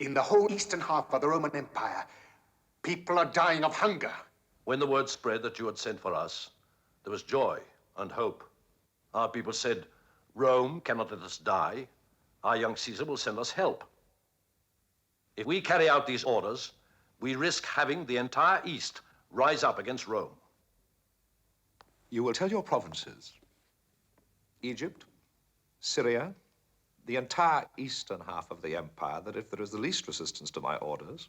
In the whole eastern half of the Roman Empire, people are dying of hunger. When the word spread that you had sent for us, there was joy and hope. Our people said, Rome cannot let us die. Our young Caesar will send us help. If we carry out these orders, we risk having the entire East rise up against Rome. You will tell your provinces, Egypt, Syria, the entire eastern half of the empire, that if there is the least resistance to my orders,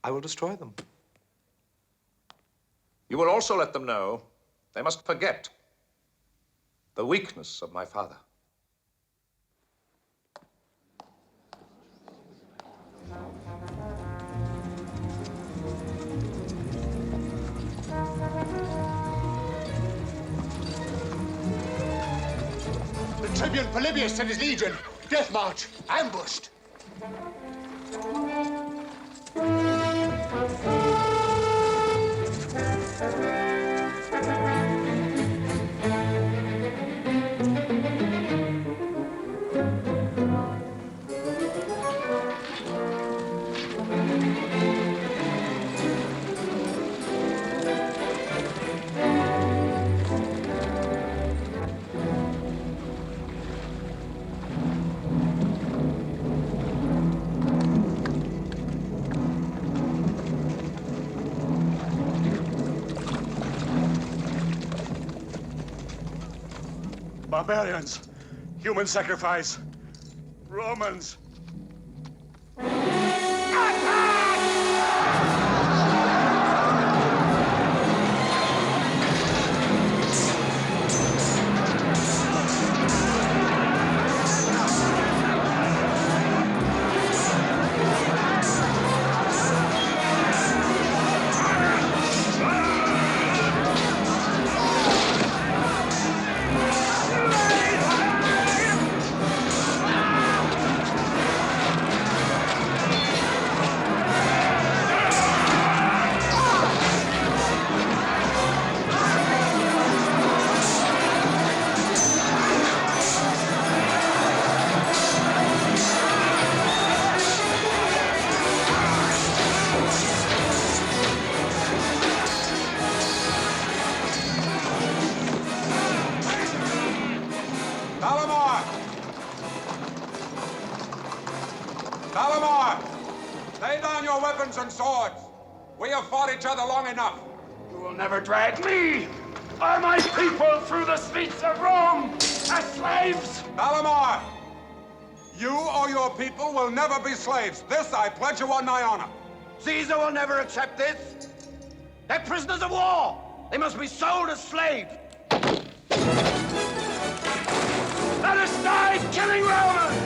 I will destroy them. You will also let them know they must forget the weakness of my father. The tribune Polybius and his legion, death march, ambushed. Barbarians, human sacrifice, Romans. swords. We have fought each other long enough. You will never drag me or my people through the streets of Rome as slaves! Palamar, you or your people will never be slaves. This I pledge you on my honor. Caesar will never accept this. They're prisoners of war. They must be sold as slaves. Let us die killing Romans!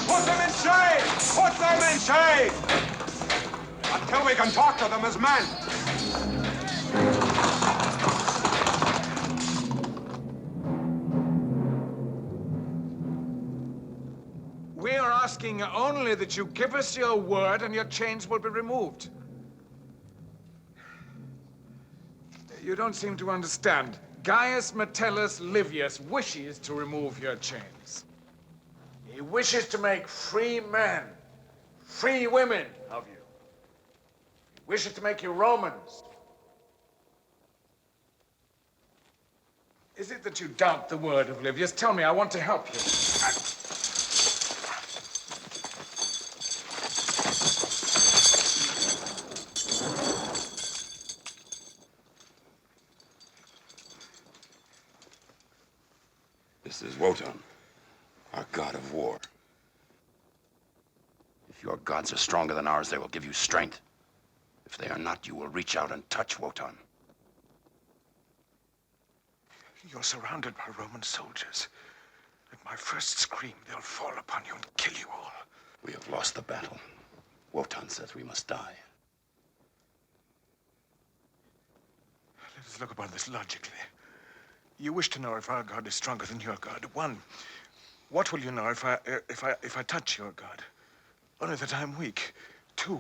Put them in shame! Put them in shame! Until we can talk to them as men. We are asking only that you give us your word and your chains will be removed. You don't seem to understand. Gaius Metellus Livius wishes to remove your chains. He wishes to make free men, free women of you. He wishes to make you Romans. Is it that you doubt the word of Livius? Tell me, I want to help you. This is Wotan, our god of war. If your gods are stronger than ours, they will give you strength. If they are not, you will reach out and touch Wotan. You're surrounded by Roman soldiers. At my first scream, they'll fall upon you and kill you all. We have lost the battle. Wotan says we must die. Let us look upon this logically. You wish to know if our God is stronger than your God. One, what will you know if I touch your God? Only that I'm weak. Two,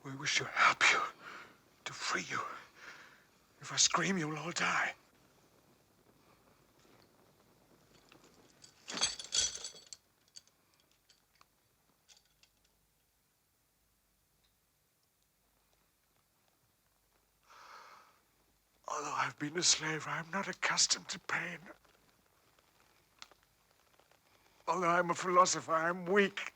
we wish to help you, to free you. If I scream, you'll all die. Although I've been a slave, I am not accustomed to pain. Although I'm a philosopher, I'm weak.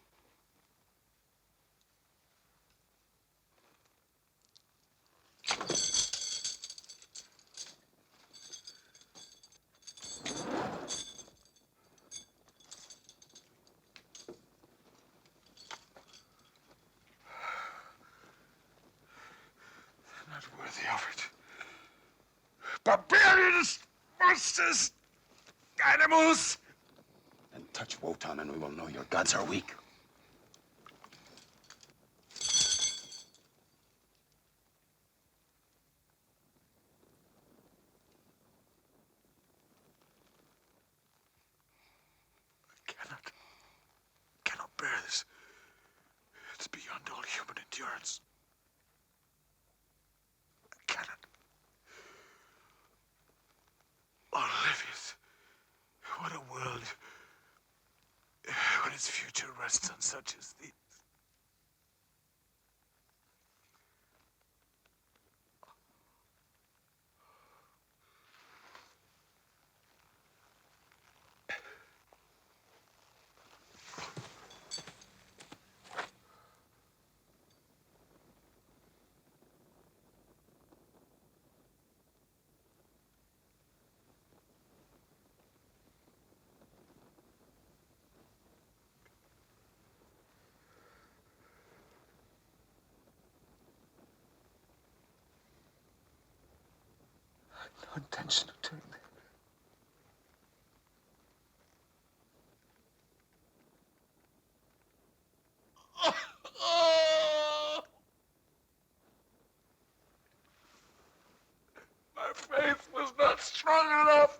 Not worthy of it. Barbarians, monsters, animals. Then touch Wotan and we will know your gods are weak. Cannot bear this. It's beyond all human endurance. I cannot. Oh, Livius. empire's future rests on such as these. No intention of doing that. My faith was not strong enough.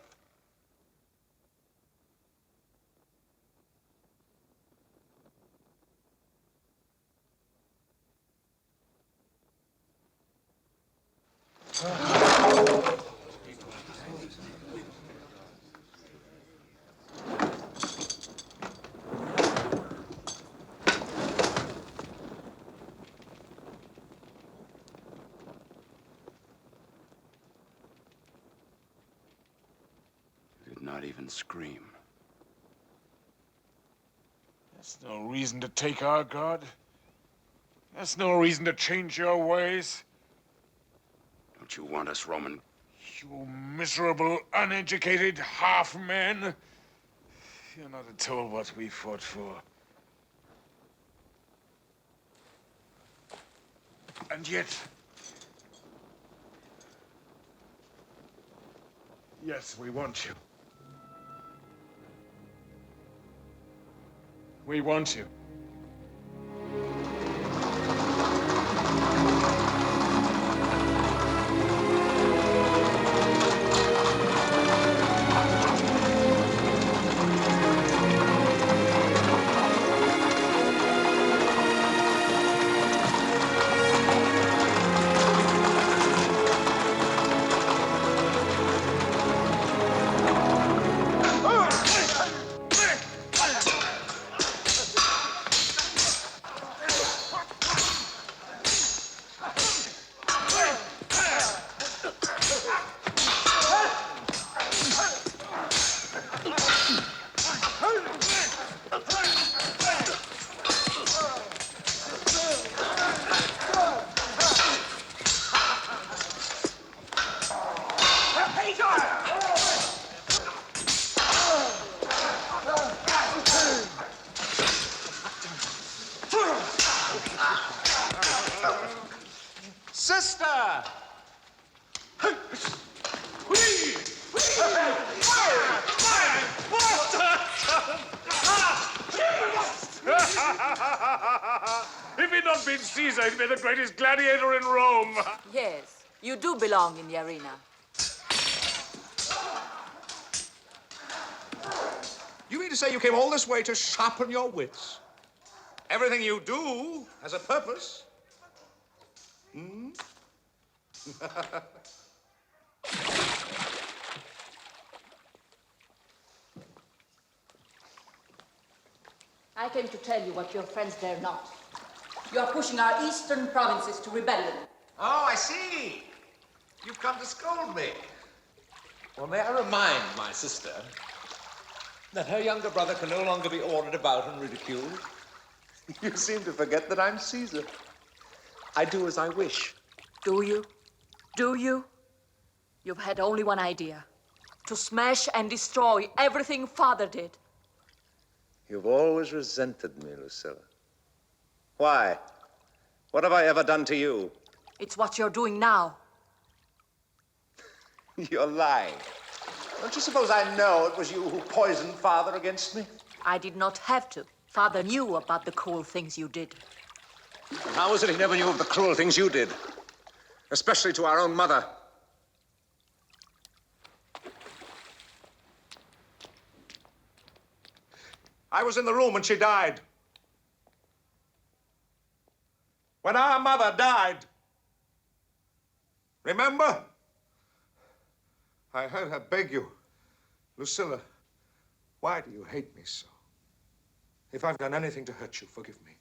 You did not even scream. That's no reason to take our God. That's no reason to change your ways. Don't you want us, Roman? You miserable, uneducated half-men. You're not at all what we fought for. And yet... yes, we want you. We want you. Sister! If he'd not been Caesar, he'd be the greatest gladiator in Rome. Yes, you do belong in the arena. You mean to say you came all this way to sharpen your wits? Everything you do has a purpose. Hmm? I came to tell you what your friends dare not. You are pushing our eastern provinces to rebellion. Oh, I see. You've come to scold me. Well, may I remind my sister that her younger brother can no longer be ordered about and ridiculed? You seem to forget that I'm Caesar. I do as I wish. Do you? Do you? You've had only one idea. To smash and destroy everything Father did. You've always resented me, Lucilla. Why? What have I ever done to you? It's what you're doing now. You're lying. Don't you suppose I know it was you who poisoned Father against me? I did not have to. Father knew about the cruel things you did. And how is it he never knew of the cruel things you did? Especially to our own mother. I was in the room when she died. When our mother died. Remember? I heard her beg you, Lucilla, why do you hate me so? If I've done anything to hurt you, forgive me.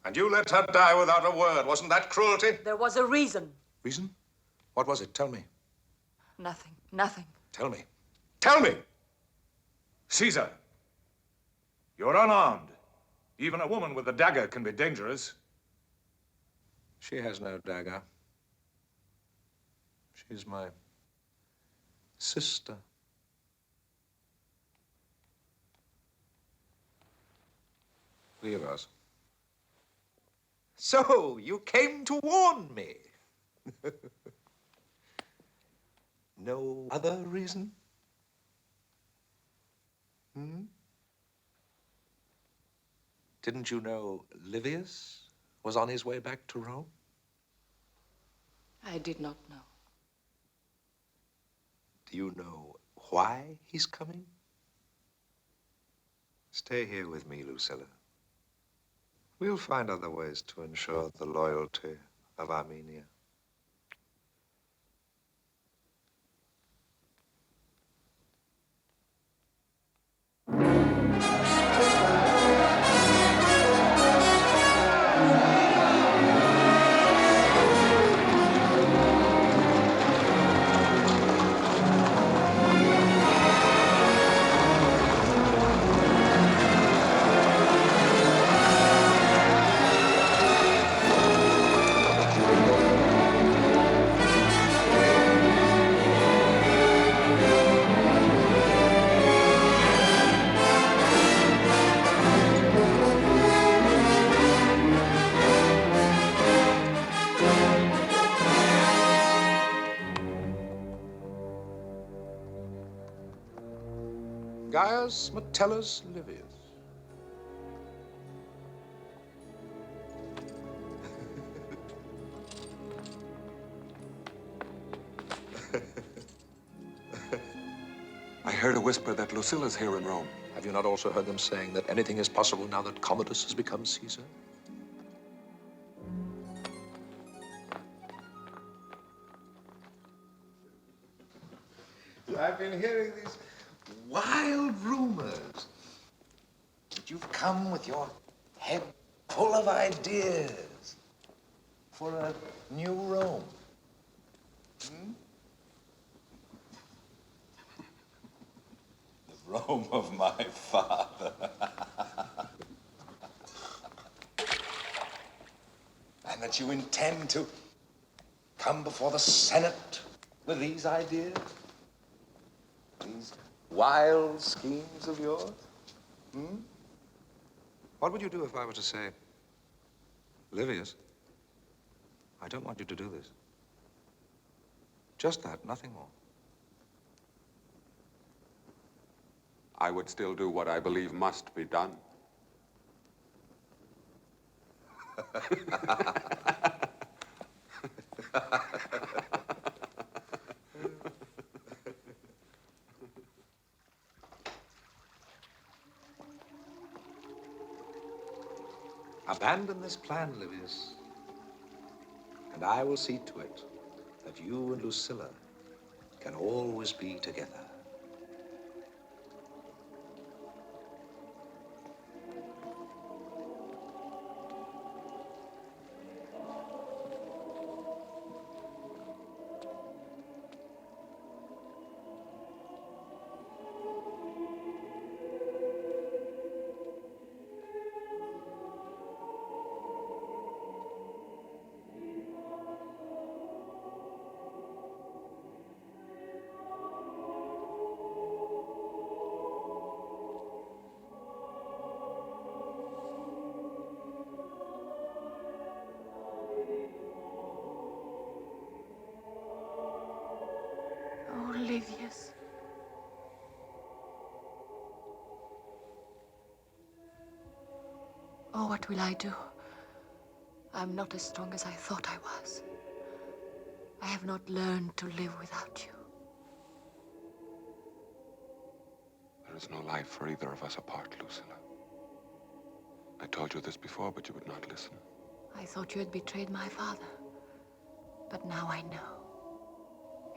And you let her die without a word. Wasn't that cruelty? There was a reason. Reason? What was it? Tell me. Nothing. Nothing. Tell me. Tell me! Caesar, you're unarmed. Even a woman with a dagger can be dangerous. She has no dagger. She's my sister. Leave us. So, you came to warn me. No other reason? Didn't you know Livius was on his way back to Rome? I did not know. Do you know why he's coming? Stay here with me, Lucilla. We'll find other ways to ensure the loyalty of Armenia. Gaius Metellus Livius. I heard a whisper that Lucilla's here in Rome. Have you not also heard them saying that anything is possible now that Commodus has become Caesar? I've been hearing these wild rumors that you've come with your head full of ideas for a new Rome. The Rome of my father. And that you intend to come before the Senate with these ideas? These wild schemes of yours? What would you do if I were to say, Livius, I don't want you to do this? Just that, nothing more. I would still do what I believe must be done. Abandon this plan, Livius, and I will see to it that you and Lucilla can always be together. Oh, Livius. Oh, what will I do? I'm not as strong as I thought I was. I have not learned to live without you. There is no life for either of us apart, Lucilla. I told you this before, but you would not listen. I thought you had betrayed my father. But now I know.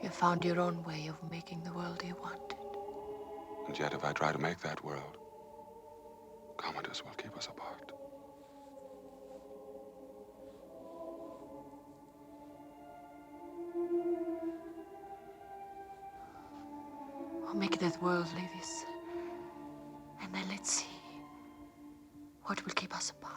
You found your own way of making the world you wanted. And yet, if I try to make that world, Commodus will keep us apart. Oh, make that world, Livius. And then let's see what will keep us apart.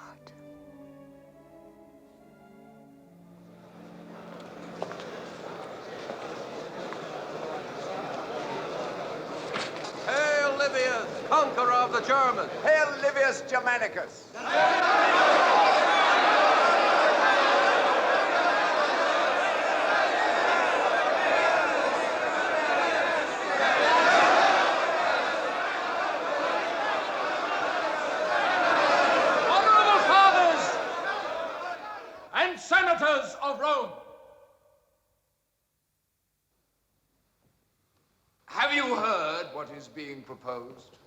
Hail Livius, conqueror of the Germans! Hail Livius Germanicus! Honorable fathers and senators of Rome, have you heard what is being proposed?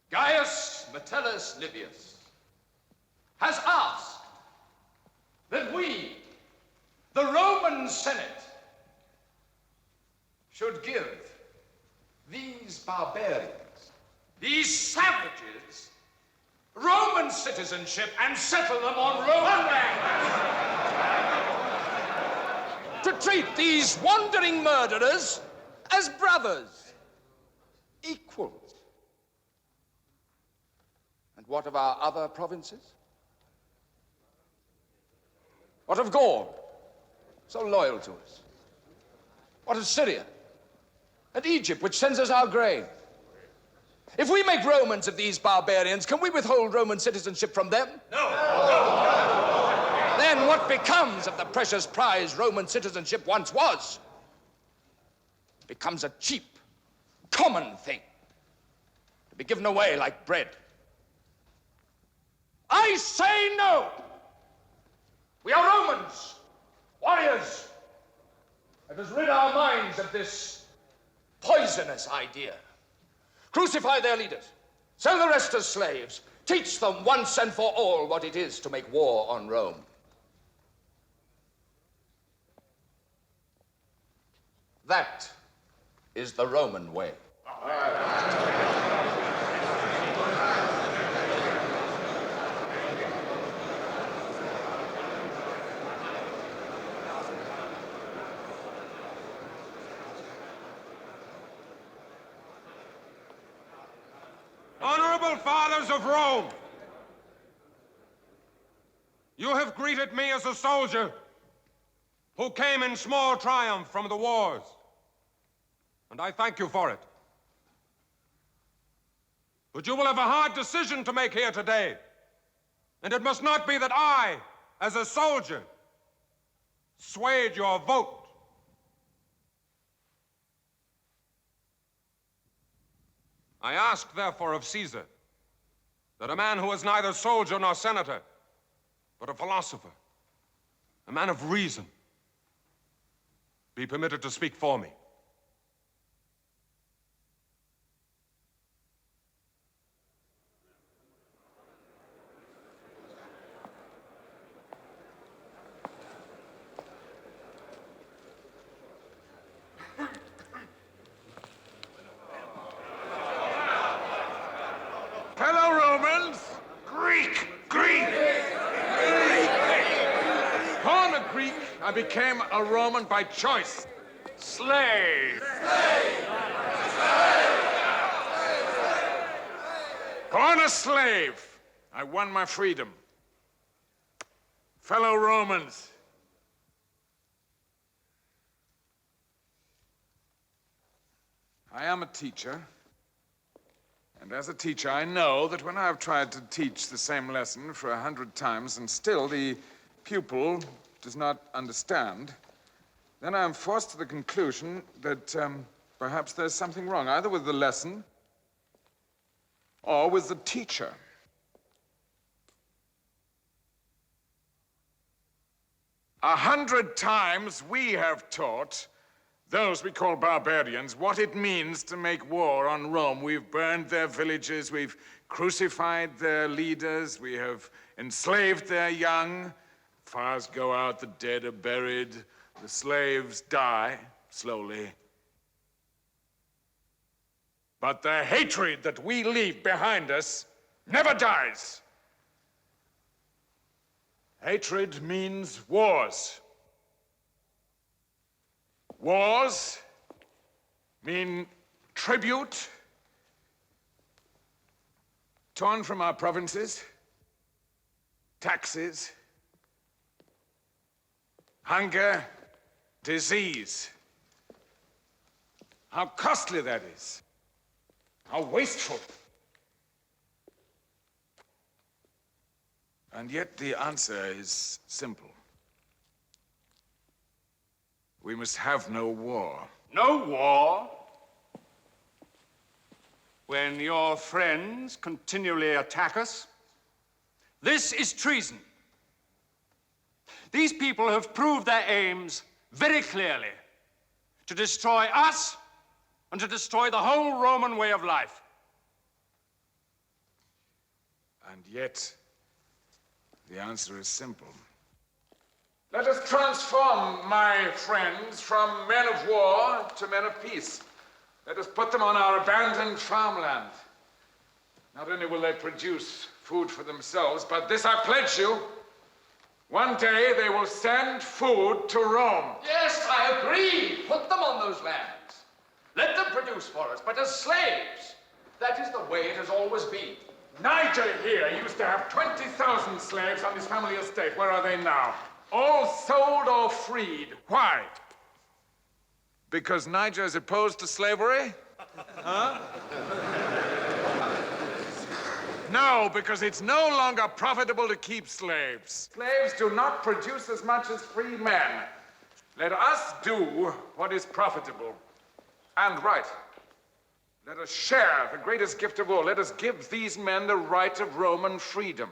Gaius Metellus Livius has asked that we, the Roman Senate, should give these barbarians, these savages, Roman citizenship and settle them on Roman land. To treat these wandering murderers as brothers, equals. And what of our other provinces? What of Gaul, so loyal to us? What of Syria and Egypt, which sends us our grain? If we make Romans of these barbarians, can we withhold Roman citizenship from them? No. Then what becomes of the precious prize Roman citizenship once was? It becomes a cheap, common thing to be given away like bread. I say no. We are Romans, warriors. Let us rid our minds of this poisonous idea. Crucify their leaders. Sell the rest as slaves. Teach them once and for all what it is to make war on Rome. That is the Roman way. Honorable fathers of Rome, you have greeted me as a soldier who came in small triumph from the wars, and I thank you for it. But you will have a hard decision to make here today, and it must not be that I, as a soldier, swayed your vote. I ask, therefore, of Caesar that a man who is neither soldier nor senator, but a philosopher, a man of reason, be permitted to speak for me. Fellow Romans, Greek! Born a Greek, I became a Roman by choice. Slave! Born a slave, I won my freedom. Fellow Romans, I am a teacher. And as a teacher, I know that when I've tried to teach the same lesson for 100 times and still the pupil does not understand, then I'm forced to the conclusion that perhaps there's something wrong, either with the lesson or with the teacher. A 100 times we have taught those we call barbarians what it means to make war on Rome. We've burned their villages, we've crucified their leaders, we have enslaved their young. Fires go out, the dead are buried, the slaves die slowly. But the hatred that we leave behind us never dies. Hatred means wars. Wars mean tribute torn from our provinces, taxes, hunger, disease. How costly that is. How wasteful. And yet the answer is simple. We must have no war. No war? When your friends continually attack us? This is treason. These people have proved their aims very clearly. To destroy us and to destroy the whole Roman way of life. And yet, the answer is simple. Let us transform my friends from men of war to men of peace. Let us put them on our abandoned farmland. Not only will they produce food for themselves, but this I pledge you, one day they will send food to Rome. Yes, I agree. Put them on those lands. Let them produce for us, but as slaves. That is the way it has always been. Niger here used to have 20,000 slaves on his family estate. Where are they now? All sold or freed. Why? Because Niger is opposed to slavery? Huh? No, because it's no longer profitable to keep slaves. Slaves do not produce as much as free men. Let us do what is profitable and right. Let us share the greatest gift of all. Let us give these men the right of Roman freedom.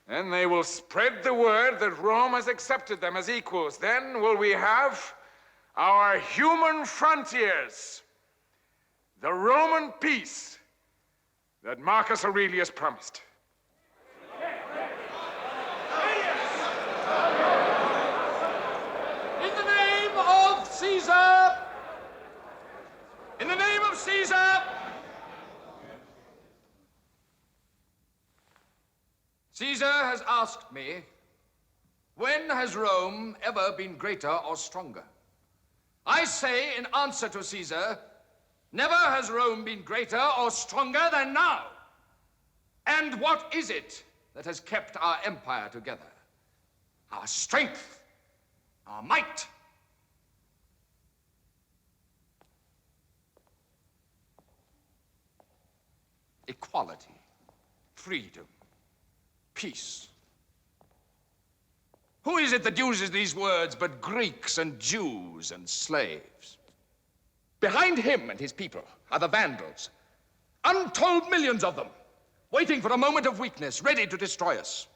Then they will spread the word that Rome has accepted them as equals. Then will we have our human frontiers, the Roman peace that Marcus Aurelius promised. In the name of Caesar! In the name of Caesar! Caesar has asked me, when has Rome ever been greater or stronger? I say in answer to Caesar, never has Rome been greater or stronger than now. And what is it that has kept our empire together? Our strength, our might. Equality, freedom, peace. Who is it that uses these words but Greeks and Jews and slaves? Behind him and his people are the Vandals, untold millions of them, waiting for a moment of weakness, ready to destroy us.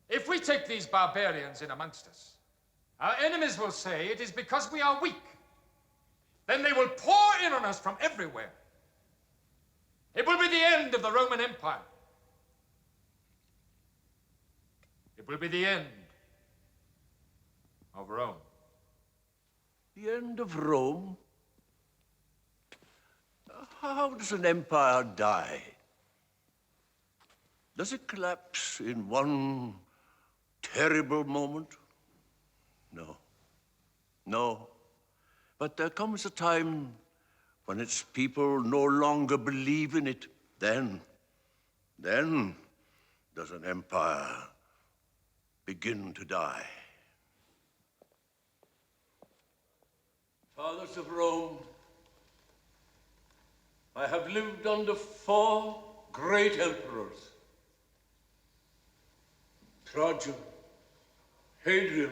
If we take these barbarians in amongst us, our enemies will say it is because we are weak. Then they will pour in on us from everywhere. It will be the end of the Roman Empire. It will be the end of Rome. The end of Rome? How does an empire die? Does it collapse in one terrible moment? No. No. But there comes a time when its people no longer believe in it. Then does an empire begin to die. Fathers of Rome, I have lived under 4 great emperors. Trajan, Hadrian,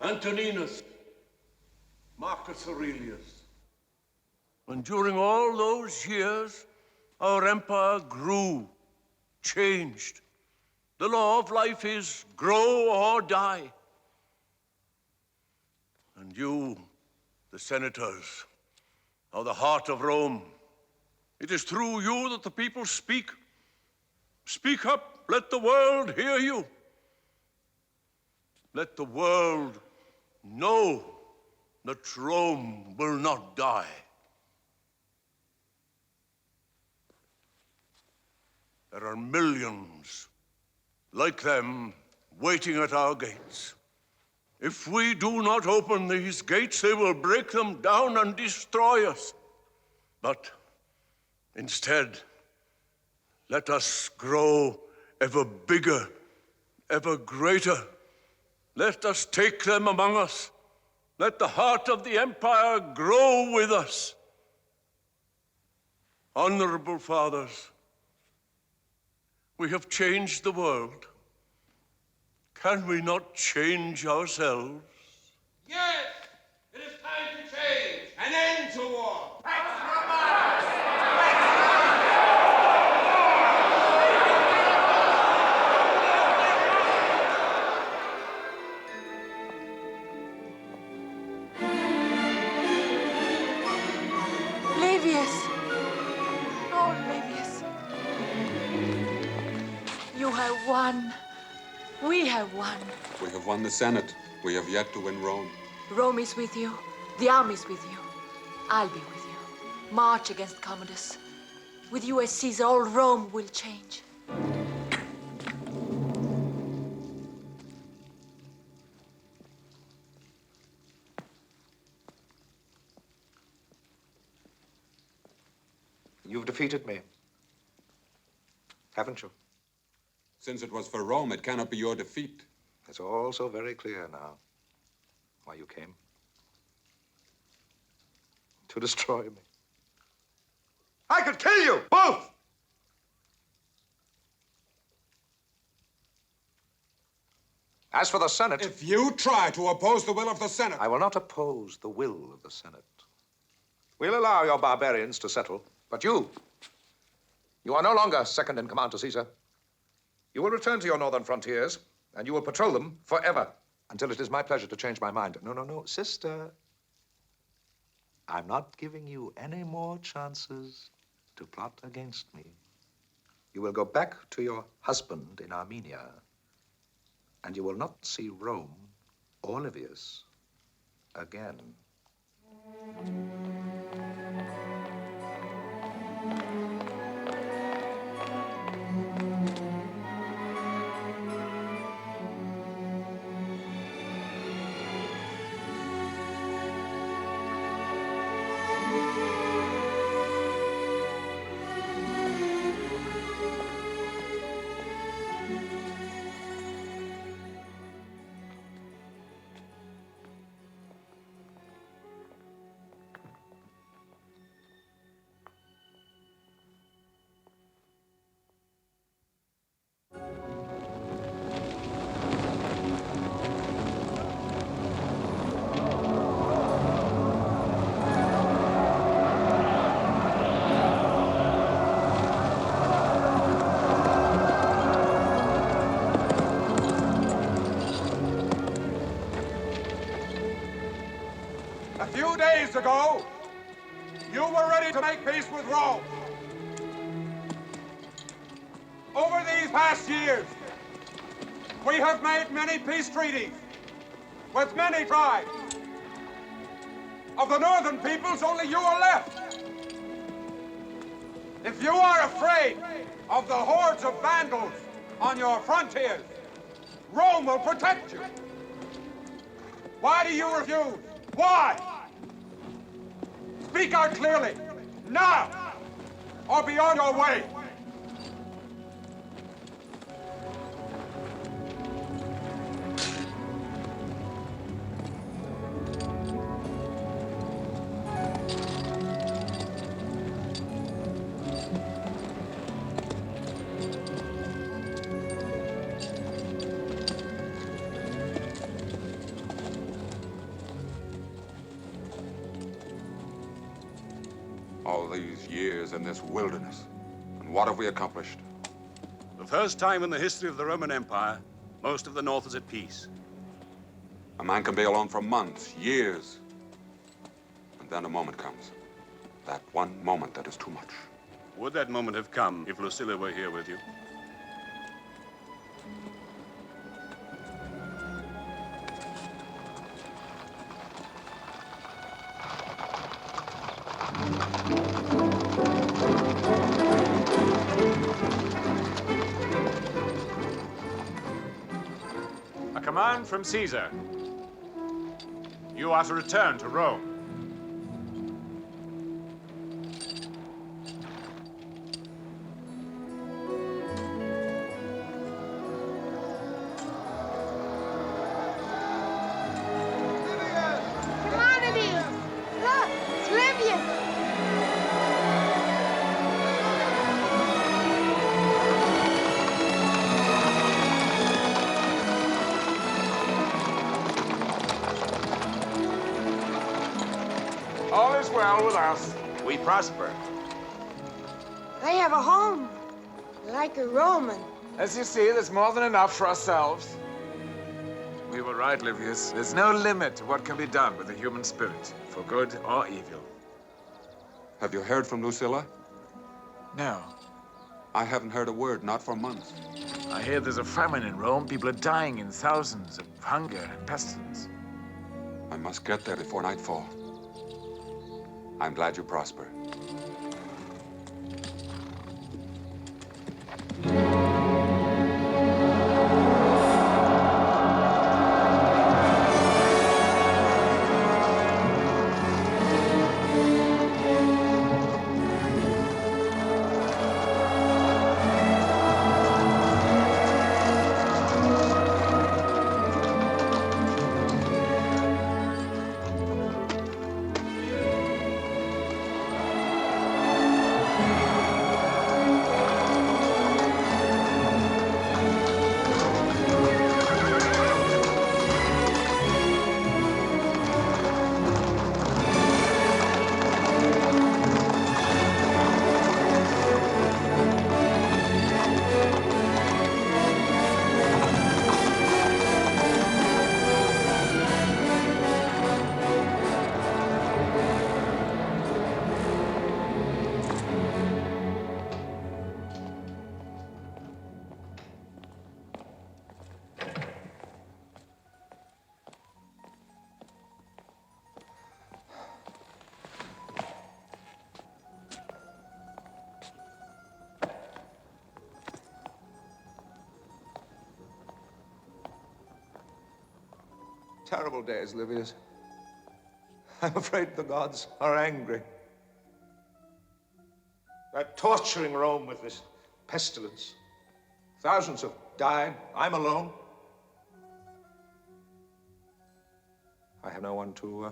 Antoninus, Marcus Aurelius. And during all those years, our empire grew, changed. The law of life is grow or die. And you, the senators, are the heart of Rome. It is through you that the people speak. Speak up, let the world hear you. Let the world know that Rome will not die. There are millions like them waiting at our gates. If we do not open these gates, they will break them down and destroy us. But instead, let us grow ever bigger, ever greater. Let us take them among us. Let the heart of the Empire grow with us. Honorable fathers, we have changed the world. Can we not change ourselves? Yes! It is time to change. An end to war. Livius! Oh, Livius. You have won. We have won. We have won the Senate. We have yet to win Rome. Rome is with you. The army is with you. I'll be with you. March against Commodus. With you as Caesar, all Rome will change. You've defeated me, haven't you? Since it was for Rome, it cannot be your defeat. It's all so very clear now why you came. To destroy me. I could kill you, both! As for the Senate... If you try to oppose the will of the Senate... I will not oppose the will of the Senate. We'll allow your barbarians to settle, but you are no longer second in command to Caesar. You will return to your northern frontiers, and you will patrol them forever, until it is my pleasure to change my mind. No, sister. I'm not giving you any more chances to plot against me. You will go back to your husband in Armenia, and you will not see Rome or Livius again. A few days ago, you were ready to make peace with Rome. Over these past years, we have made many peace treaties with many tribes. Of the northern peoples, only you are left. If you are afraid of the hordes of Vandals on your frontiers, Rome will protect you. Why do you refuse? Why? Speak out clearly, now, or be on your way. All these years in this wilderness, and what have we accomplished? The first time in the history of the Roman Empire, most of the North is at peace. A man can be alone for months, years, and then a moment comes. That one moment that is too much. Would that moment have come if Lucilla were here with you? Command from Caesar. You are to return to Rome. Commodus! Look, it's Livius! All is well with us. We prosper. I have a home, like a Roman. As you see, there's more than enough for ourselves. We were right, Livius. There's no limit to what can be done with the human spirit, for good or evil. Have you heard from Lucilla? No. I haven't heard a word, not for months. I hear there's a famine in Rome. People are dying in thousands of hunger and pestilence. I must get there before nightfall. I'm glad you prosper. Terrible days, Livius. I'm afraid the gods are angry. They're torturing Rome with this pestilence. Thousands have died. I'm alone. I have no one to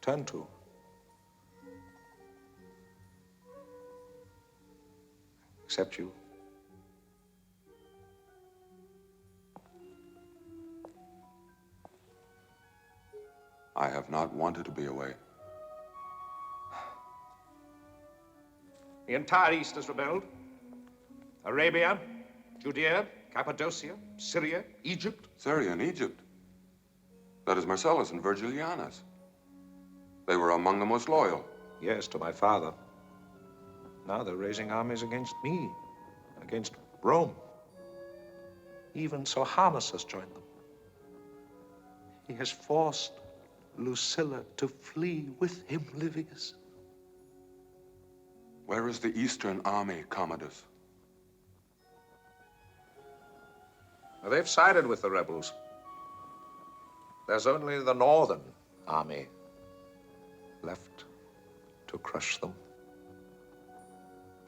turn to. Except you. I have not wanted to be away. The entire East has rebelled. Arabia, Judea, Cappadocia, Syria, Egypt. Syria and Egypt. That is Marcellus and Virgilianus. They were among the most loyal. Yes, to my father. Now they're raising armies against me, against Rome. Even Sohamus has joined them. He has forced Lucilla to flee with him, Livius. Where is the Eastern army, Commodus? Well, they've sided with the rebels. There's only the Northern army left to crush them.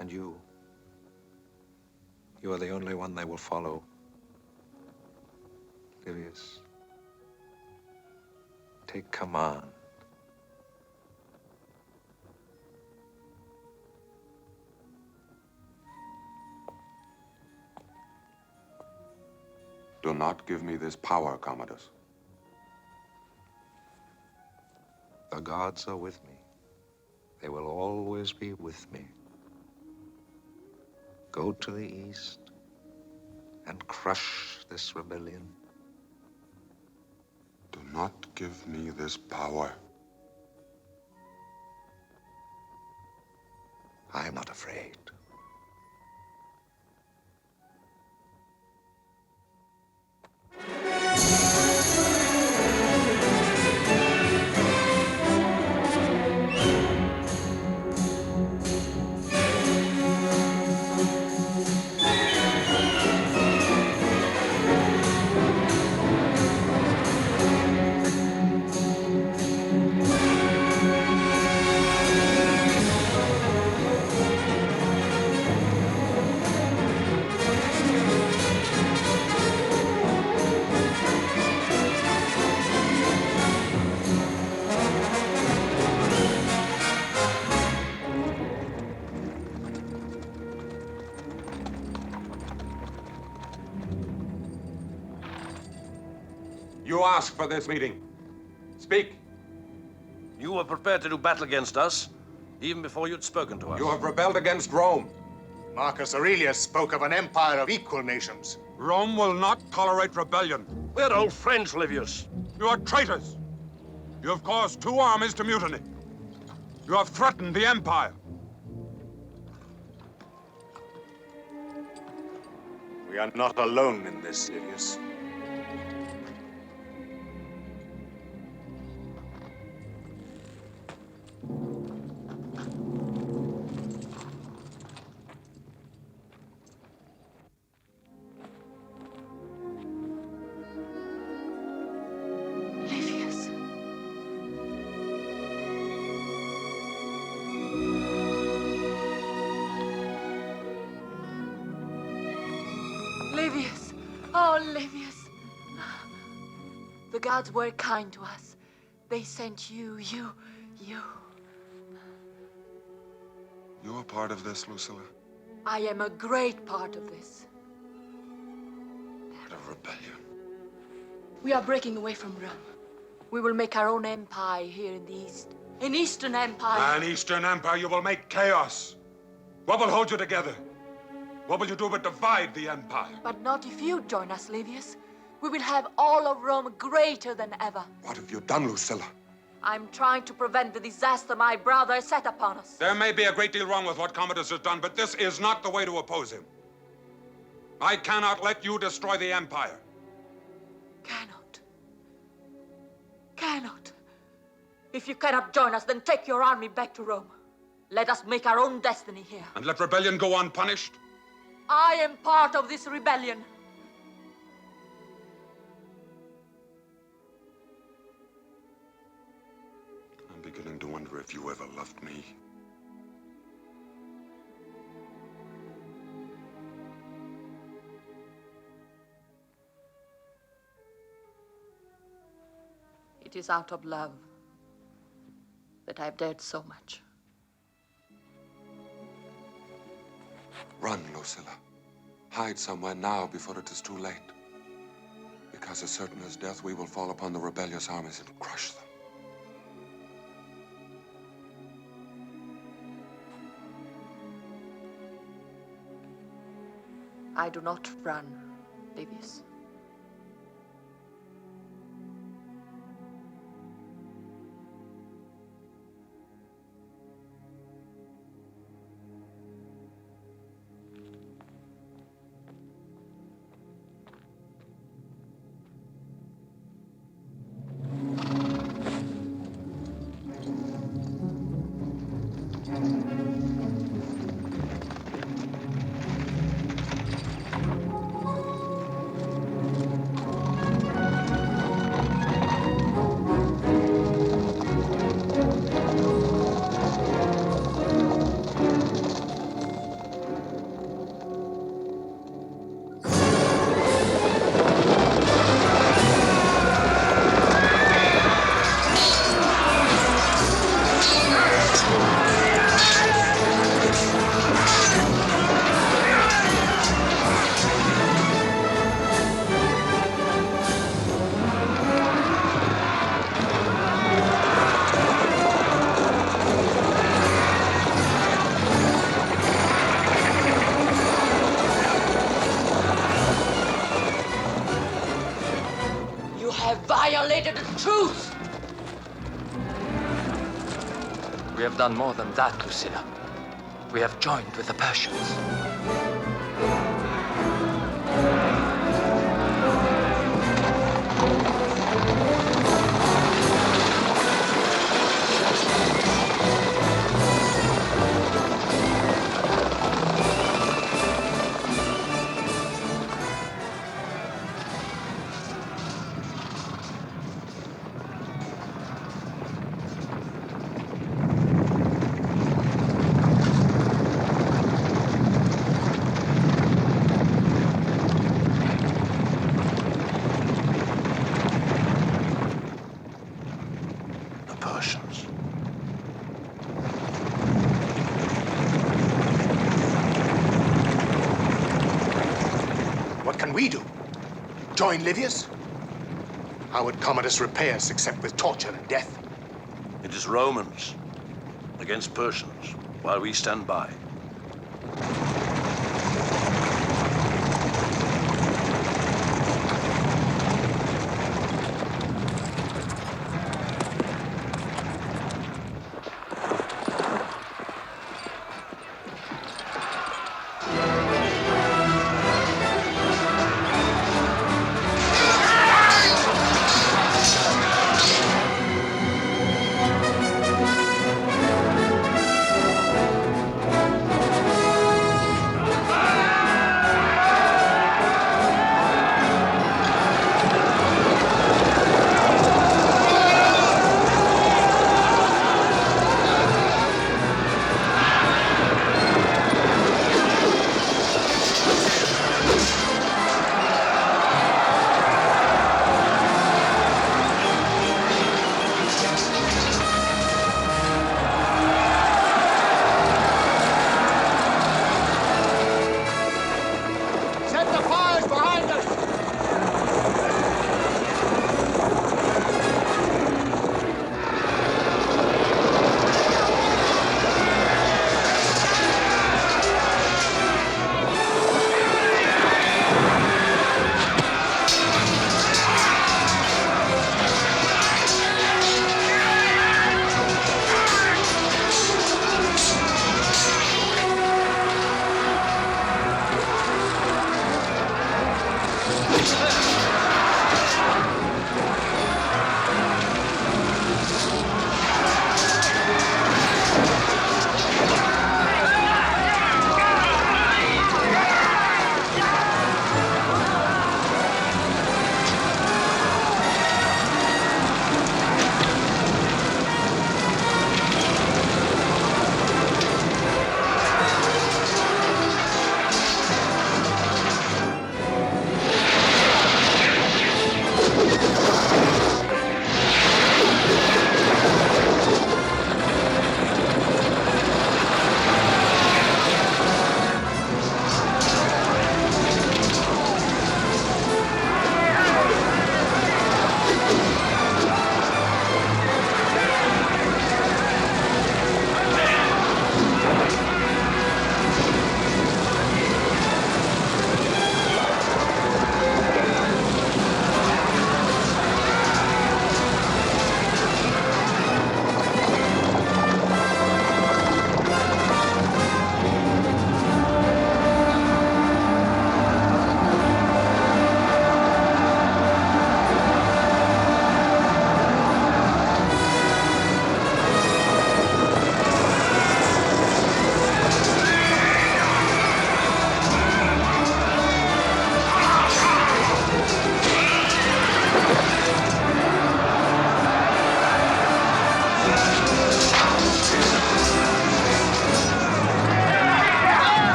And you are the only one they will follow, Livius. Take command. Do not give me this power, Commodus. The gods are with me. They will always be with me. Go to the east and crush this rebellion. Do not give me this power. I am not afraid. You asked for this meeting. Speak. You were prepared to do battle against us, even before you'd spoken to us. You have rebelled against Rome. Marcus Aurelius spoke of an empire of equal nations. Rome will not tolerate rebellion. We're old friends, Livius. You are traitors. You have caused 2 armies to mutiny. You have threatened the empire. We are not alone in this, Livius. Livius. Livius. Oh, Livius. The gods were kind to us. They sent you. You are part of this, Lucilla. I am a great part of this. Part of rebellion. We are breaking away from Rome. We will make our own empire here in the East. An Eastern Empire. An Eastern Empire, you will make chaos. What will hold you together? What will you do but divide the empire? But not if you join us, Livius. We will have all of Rome greater than ever. What have you done, Lucilla? I'm trying to prevent the disaster my brother set upon us. There may be a great deal wrong with what Commodus has done, but this is not the way to oppose him. I cannot let you destroy the empire. Cannot. If you cannot join us, then take your army back to Rome. Let us make our own destiny here. And let rebellion go unpunished? I am part of this rebellion. I'm beginning to wonder if you ever loved me. It is out of love that I've dared so much. Run, Lucilla. Hide somewhere now before it is too late. Because as certain as death, we will fall upon the rebellious armies and crush them. I do not run, Livius. Violated the truth! We have done more than that, Lucilla. We have joined with the Persians. What can we do? Join Livius? How would Commodus repay us except with torture and death? It is Romans against Persians, while we stand by.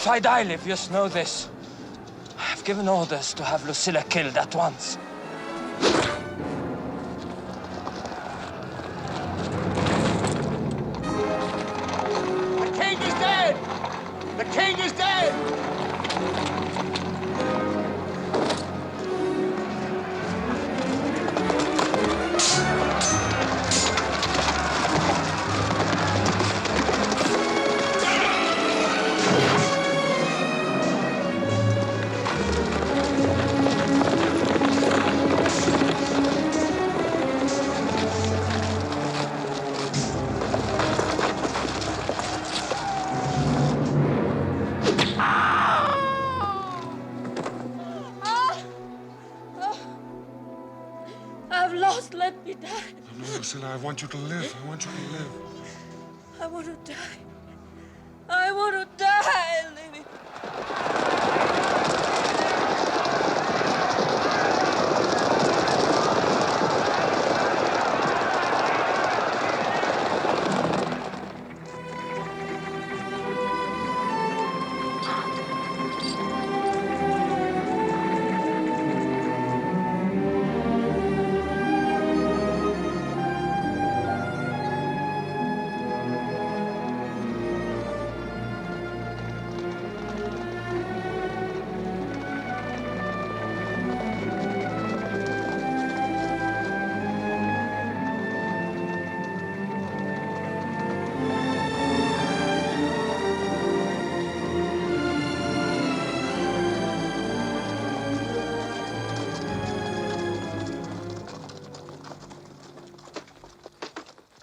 If I die, Livius, know this. I have given orders to have Lucilla killed at once. The king is dead! The king is dead! Drusilla, I want you to live. I want you to live. I want to die. I want to die, Livy.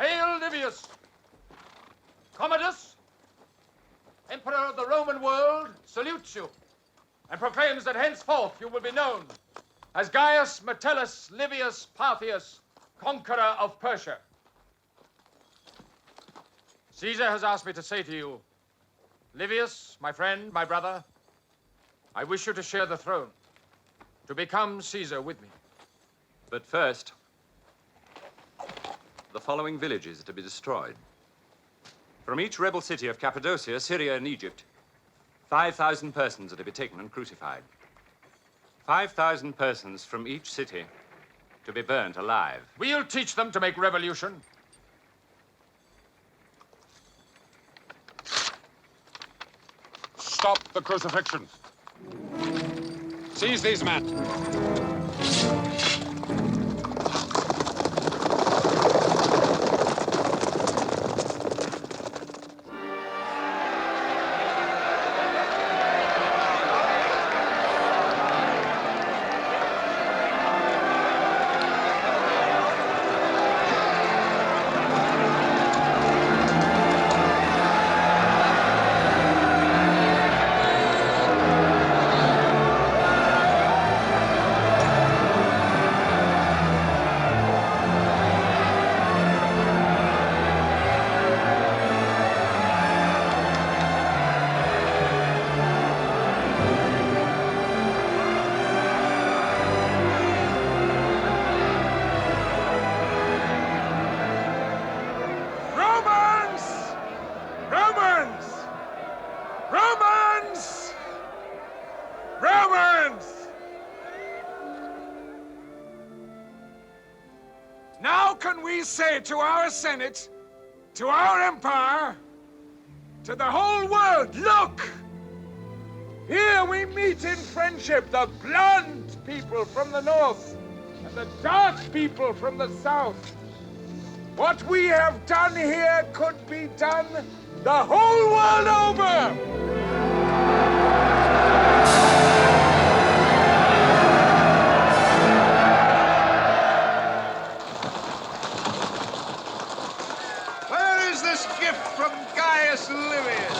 Hail, Livius! Commodus, Emperor of the Roman world, salutes you and proclaims that henceforth you will be known as Gaius Metellus Livius Parthius, conqueror of Persia. Caesar has asked me to say to you, Livius, my friend, my brother, I wish you to share the throne, to become Caesar with me. But first, the following villages are to be destroyed. From each rebel city of Cappadocia, Syria, and Egypt, 5,000 persons are to be taken and crucified. 5,000 persons from each city to be burnt alive. We'll teach them to make revolution. Stop the crucifixion. Seize these men. Now can we say to our Senate, to our empire, to the whole world, look! Here we meet in friendship, the blunt people from the north and the dark people from the south. What we have done here could be done the whole world over! Where is this gift from Gaius Livius?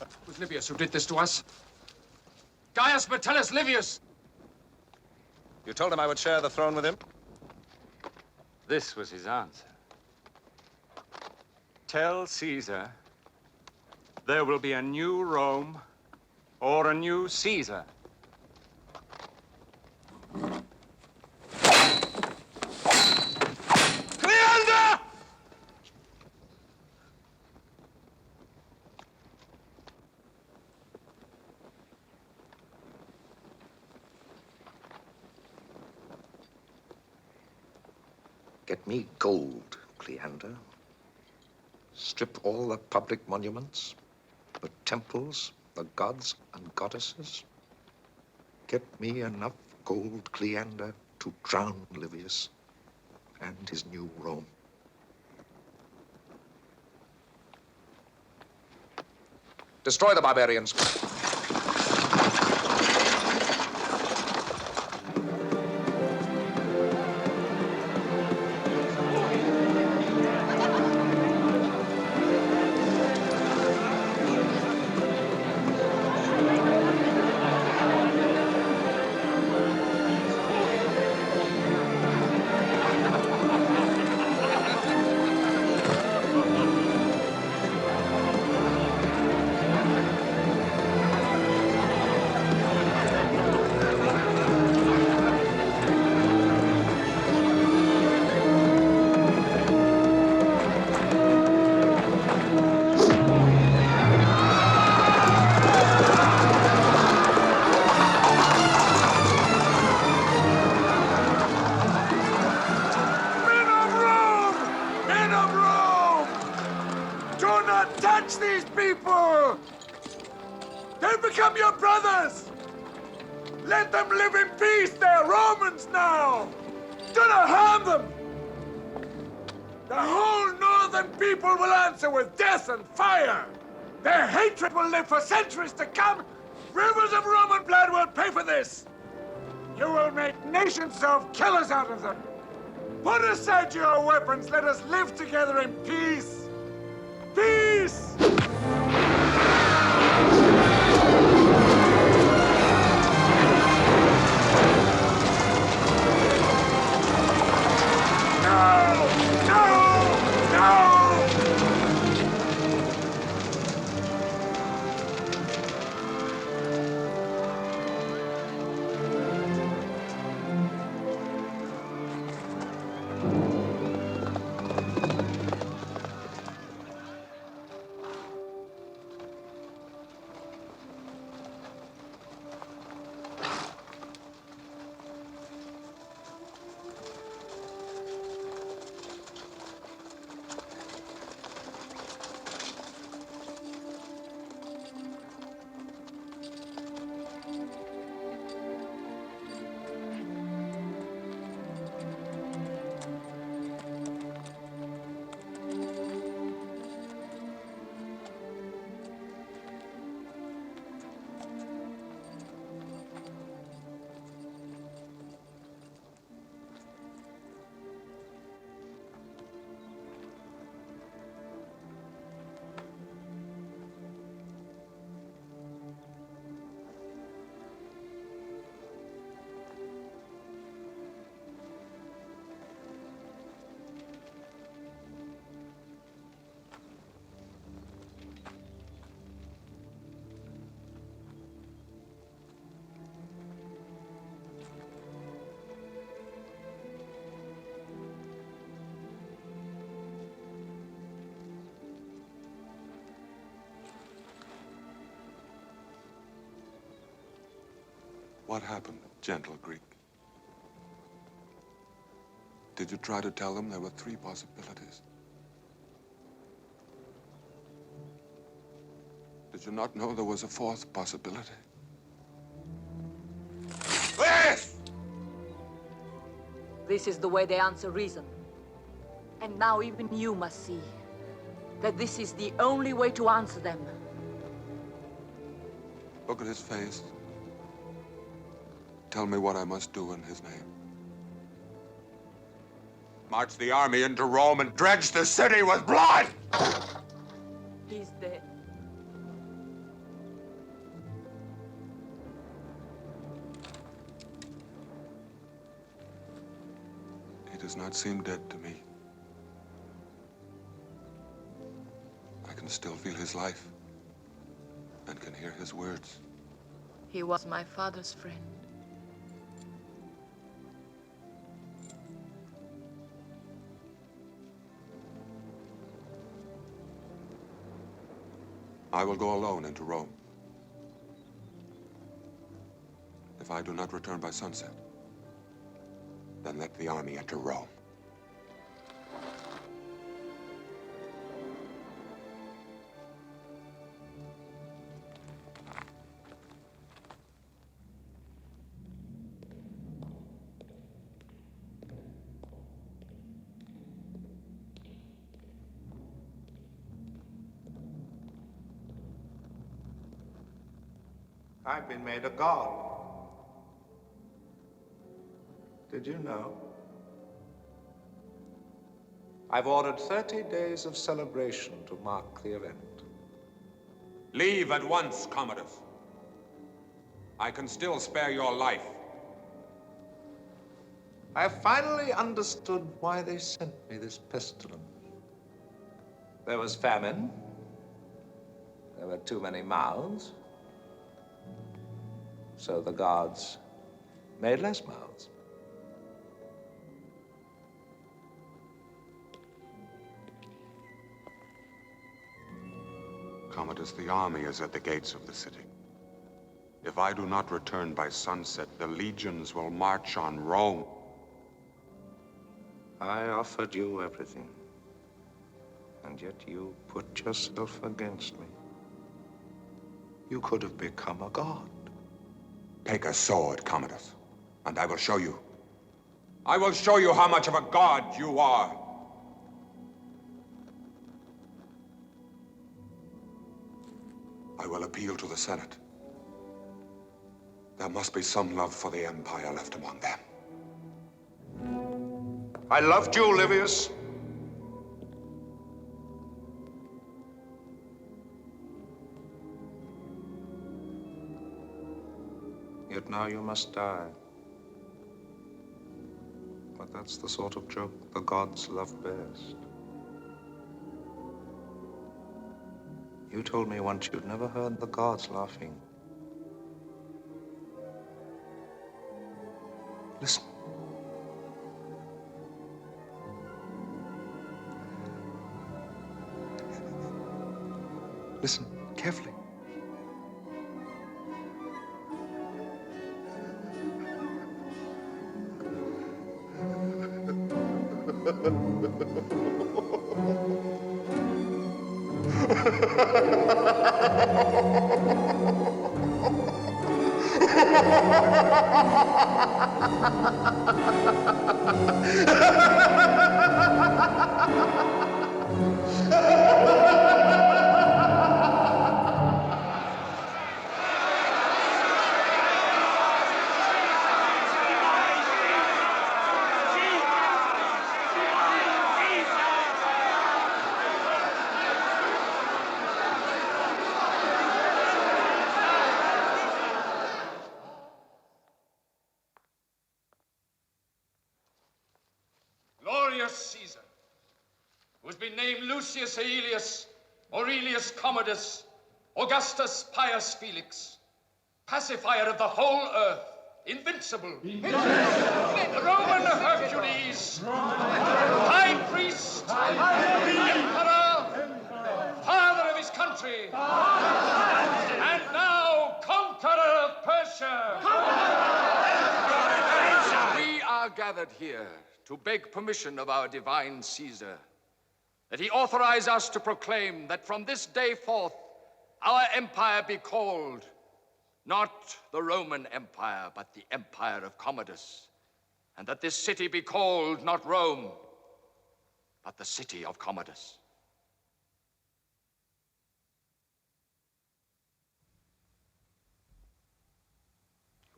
It was Livius who did this to us. Gaius Metellus Livius! You told him I would share the throne with him? This was his answer. Tell Caesar there will be a new Rome or a new Caesar. Cleander! Get me gold, Cleander. Strip all the public monuments, the temples, the gods and goddesses. Get me enough gold Cleander to drown Livius and his new Rome. Destroy the barbarians. Become your brothers! Let them live in peace! They're Romans now! Do not harm them! The whole northern people will answer with death and fire! Their hatred will live for centuries to come! Rivers of Roman blood will pay for this! You will make nations of killers out of them! Put aside your weapons, let us live together in peace! Peace! What happened, gentle Greek? Did you try to tell them there were 3 possibilities? Did you not know there was a 4th possibility? This is the way they answer reason. And now even you must see that this is the only way to answer them. Look at his face. Tell me what I must do in his name. March the army into Rome and drench the city with blood! He's dead. He does not seem dead to me. I can still feel his life and can hear his words. He was my father's friend. I will go alone into Rome. If I do not return by sunset, then let the army enter Rome. I've been made a god. Did you know? I've ordered 30 days of celebration to mark the event. Leave at once, Commodus. I can still spare your life. I have finally understood why they sent me this pestilence. There was famine. There were too many mouths. So the gods made less mouths. Commodus, the army is at the gates of the city. If I do not return by sunset, the legions will march on Rome. I offered you everything, and yet you put yourself against me. You could have become a god. Take a sword, Commodus, and I will show you. I will show you how much of a god you are. I will appeal to the Senate. There must be some love for the Empire left among them. I loved you, Livius. Yet now you must die. But that's the sort of joke the gods love best. You told me once you'd never heard the gods laughing. Listen. Listen carefully. Glorious Caesar, who has been named Lucius Aelius, Aurelius Commodus, Augustus Pius Felix, pacifier of the whole earth, invincible, Roman Hercules, high priest, emperor, father of his country, and now conqueror of Persia. We are gathered here to beg permission of our divine Caesar that he authorize us to proclaim that from this day forth our empire be called not the Roman Empire, but the Empire of Commodus, and that this city be called not Rome, but the city of Commodus.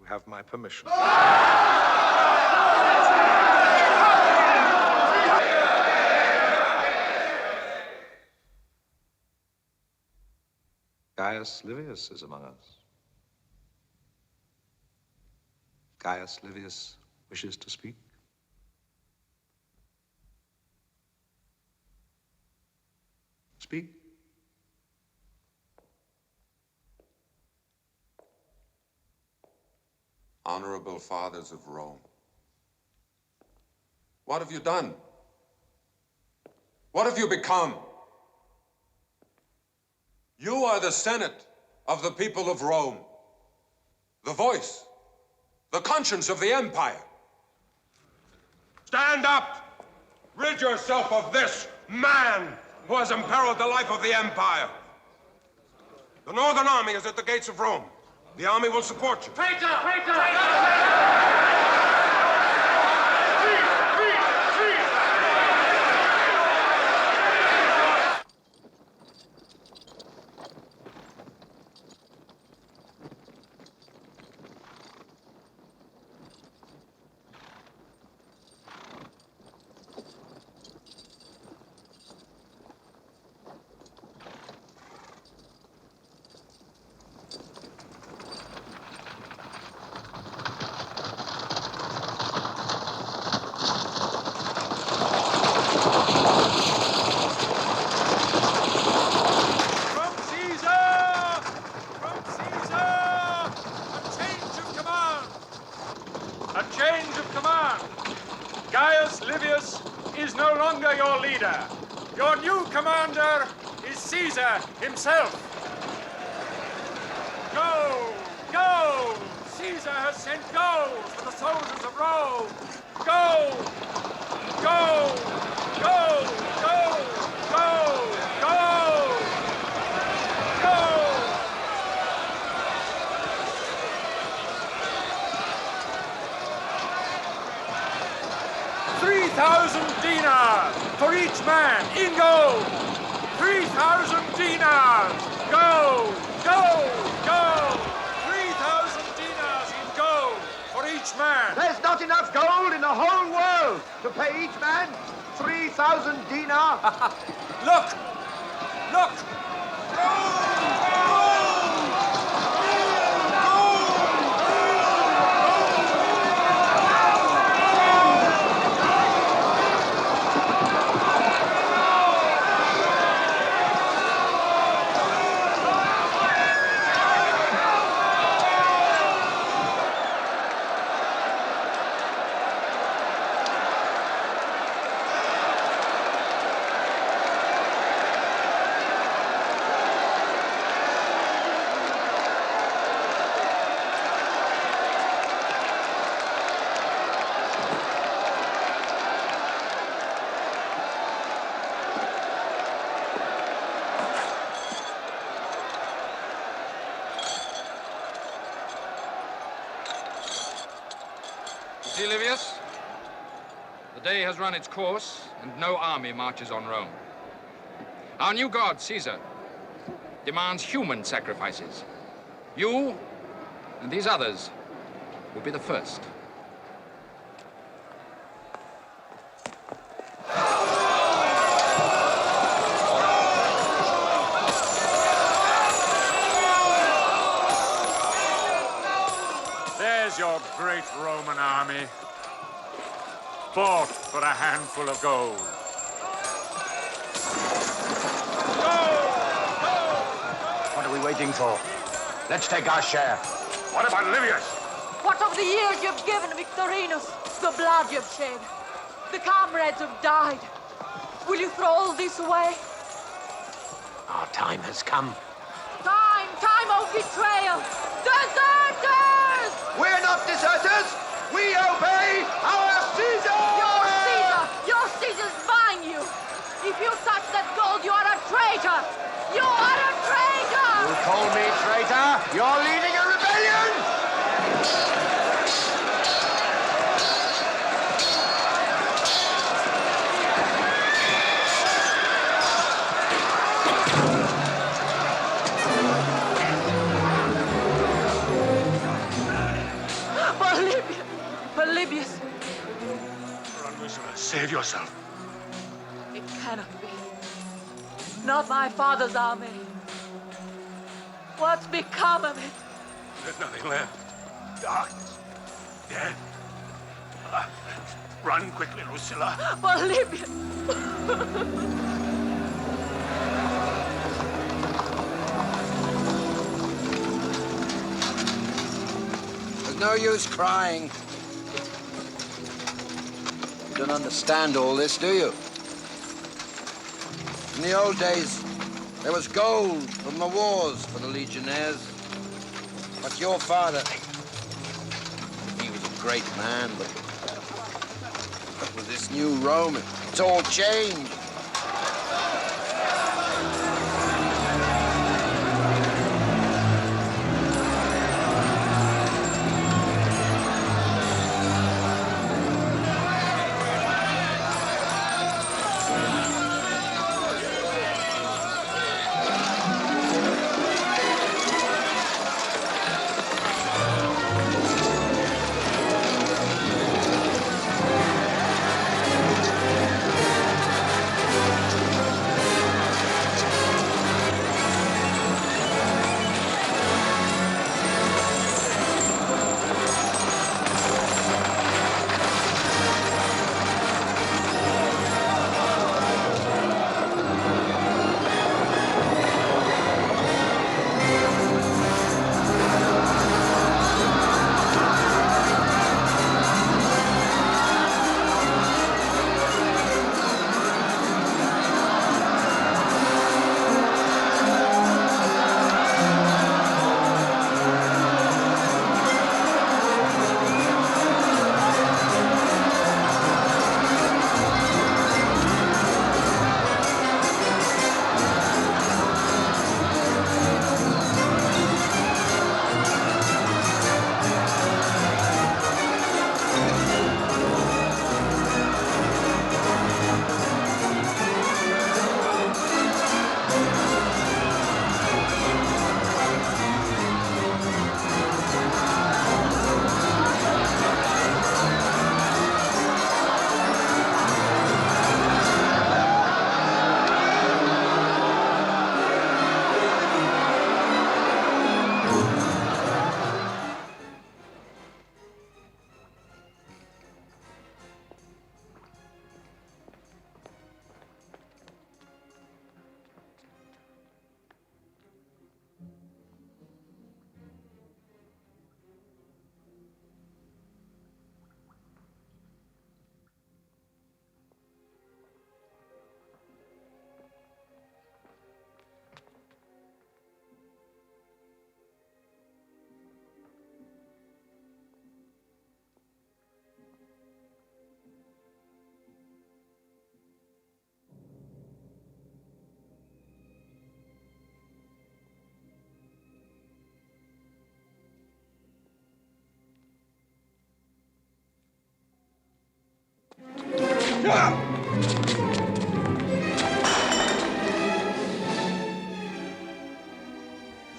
You have my permission. Gaius Livius is among us. Gaius Livius wishes to speak. Speak. Honorable fathers of Rome, what have you done? What have you become? You are the Senate of the people of Rome, the voice, the conscience of the empire. Stand up! Rid yourself of this man who has imperiled the life of the empire. The Northern Army is at the gates of Rome. The army will support you. Traitor! Traitor! change of command. Gaius Livius is no longer your leader. Your new commander is Caesar himself. Go! Go! Caesar has sent gold for the soldiers of Rome. Go! Go! Go! Go! Go! Go! Go! 3,000 dinars for each man in gold. 3,000 dinars. Go, go, go. 3,000 dinars in gold for each man. There's not enough gold in the whole world to pay each man 3,000 dinars. Look, look. See, Livius? The day has run its course, and no army marches on Rome. Our new god, Caesar, demands human sacrifices. You and these others will be the first. There's your great Roman army, bought for a handful of gold. What are we waiting for? Let's take our share. What about Livius? What of the years you've given Victorinus? The blood you've shed? The comrades who've died? Will you throw all this away? Our time has come. Time of betrayal! Deserters! We're not deserters! We obey our Caesar! Your Caesar's buying you! If you touch that gold, you are a traitor! You are a traitor! You call me traitor? You're leading a rebellion! Polybius! Run, Ursula. Save yourself. It cannot be. Not my father's army. What's become of it? There's nothing left. Darkness. Dead. Run quickly, Lucilla. Polybius! There's no use crying. You don't understand all this, do you? In the old days, there was gold from the wars for the legionnaires. But your father, he was a great man, but with this new Rome, it's all changed.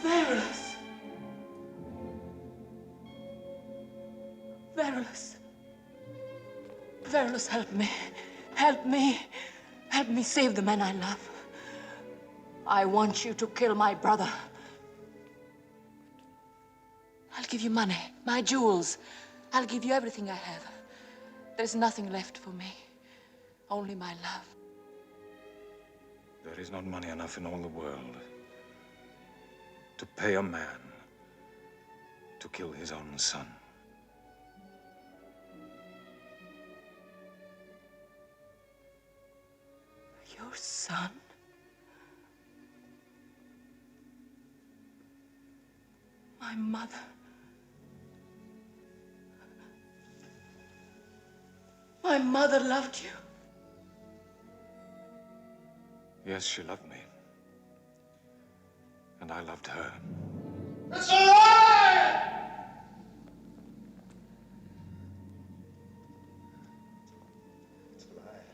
Verulus! Verulus! Verulus, help me. Help me. Help me save the man I love. I want you to kill my brother. I'll give you money, my jewels. I'll give you everything I have. There's nothing left for me. Only my love. There is not money enough in all the world to pay a man to kill his own son. Your son? My mother. My mother loved you. Yes, she loved me. And I loved her. It's a lie! It's a lie.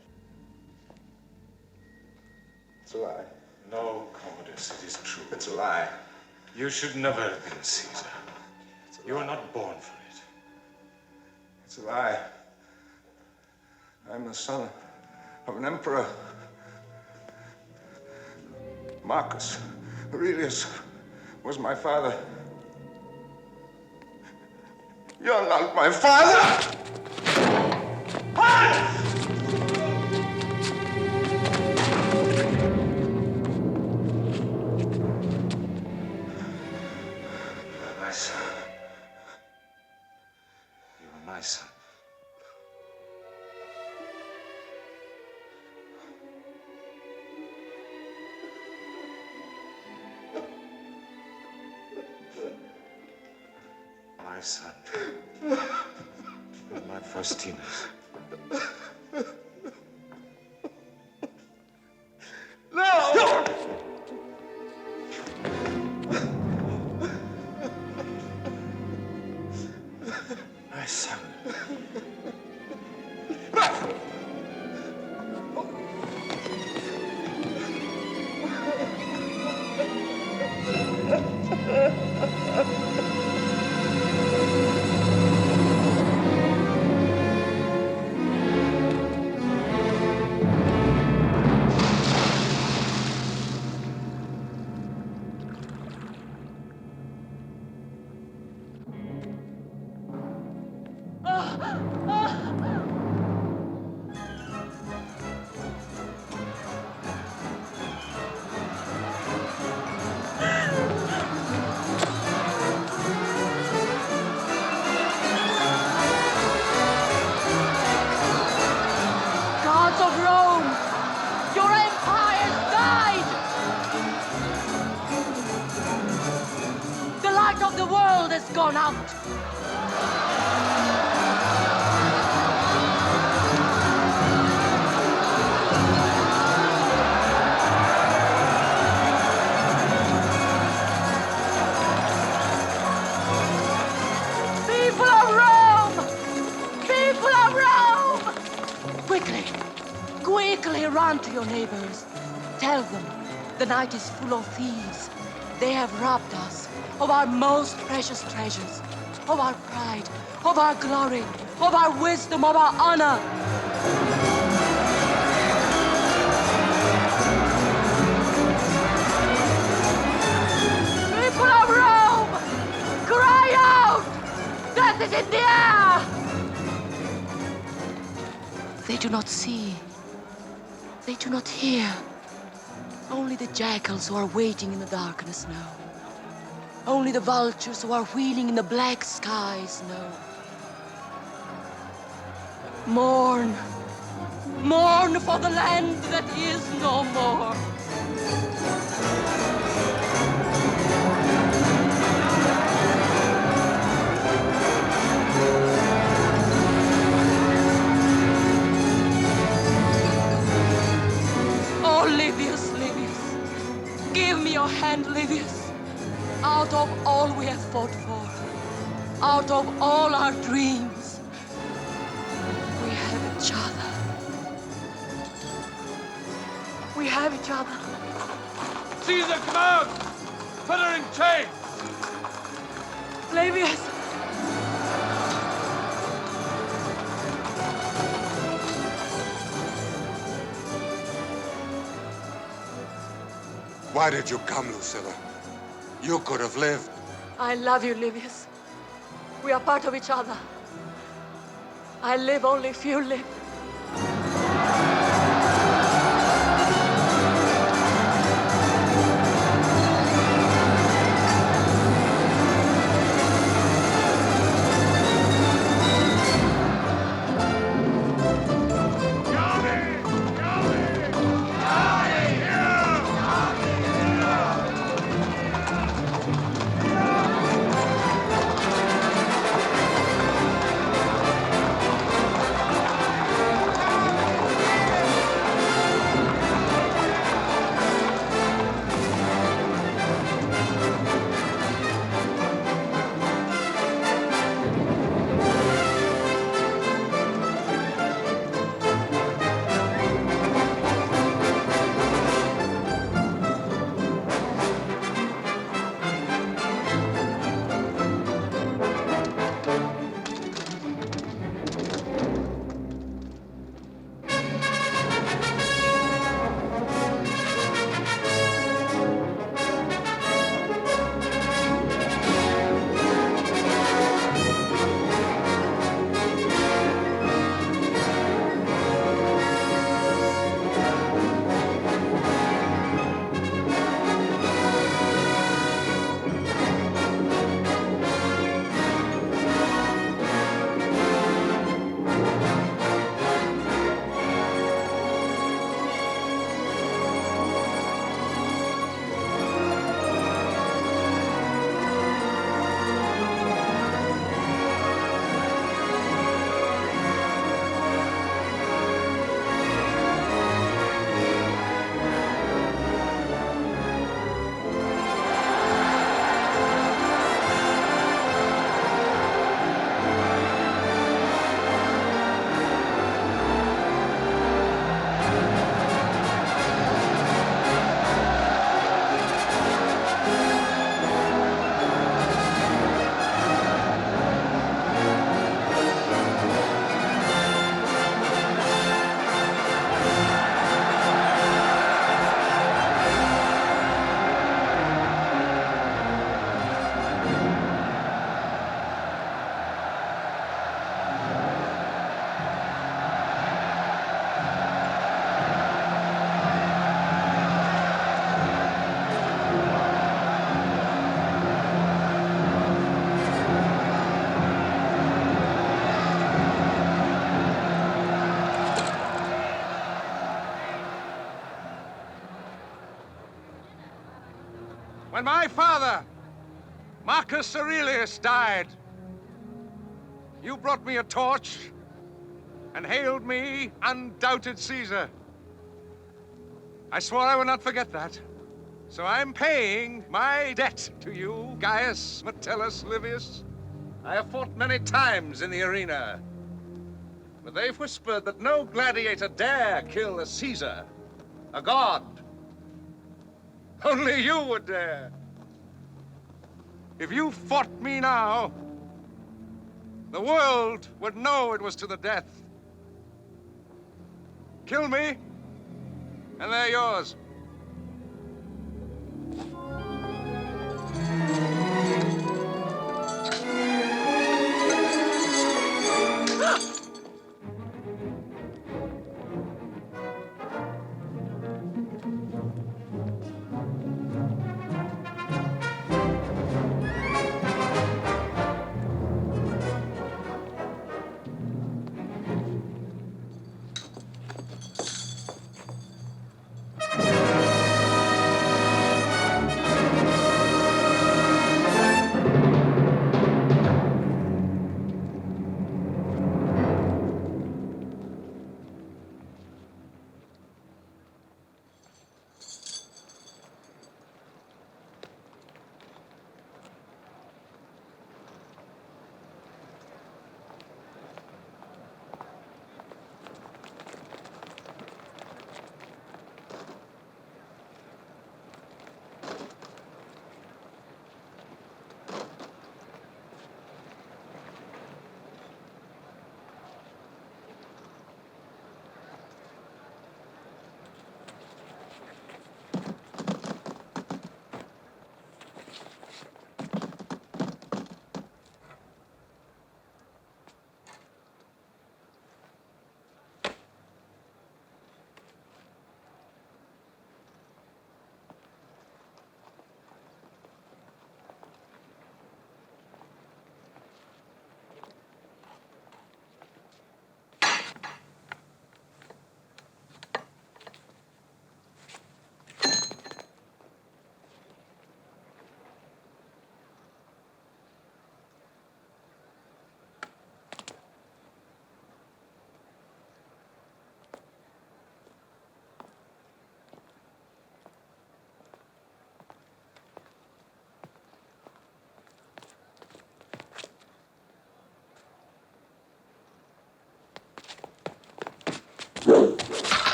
It's a lie. No, Commodus, it is true. It's a lie. You should never have been Caesar. You were not born for it. It's a lie. I'm the son of an emperor. Marcus Aurelius was my father. You're not my father! My son. You are my son. My son. And my Faustinus. No! My son. Gods of Rome, your empire died! The light of the world has gone out. People of Rome! People of Rome! Quickly, quickly run to your neighbors. Tell them the night is full of thieves. They have robbed us of our most precious treasures, of our pride, of our glory, of our wisdom, of our honor. People of Rome, cry out! Death is in the air! They do not see. They do not hear. Only the jackals who are waiting in the darkness know. Only the vultures who are wheeling in the black skies know. Mourn. Mourn for the land that is no more. Oh, Livius, Livius, give me your hand, Livius. Out of all we have fought for, out of all our dreams, we have each other. We have each other. Caesar, come out! Put her in chains! Flavius! Why did you come, Lucilla? You could have lived. I love you, Livius. We are part of each other. I live only if you live. When my father, Marcus Aurelius, died, you brought me a torch and hailed me undoubted Caesar. I swore I would not forget that. So I'm paying my debt to you, Gaius Metellus Livius. I have fought many times in the arena, but they've whispered that no gladiator dare kill a Caesar, a god. Only you would dare. If you fought me now, the world would know it was to the death. Kill me, and they're yours.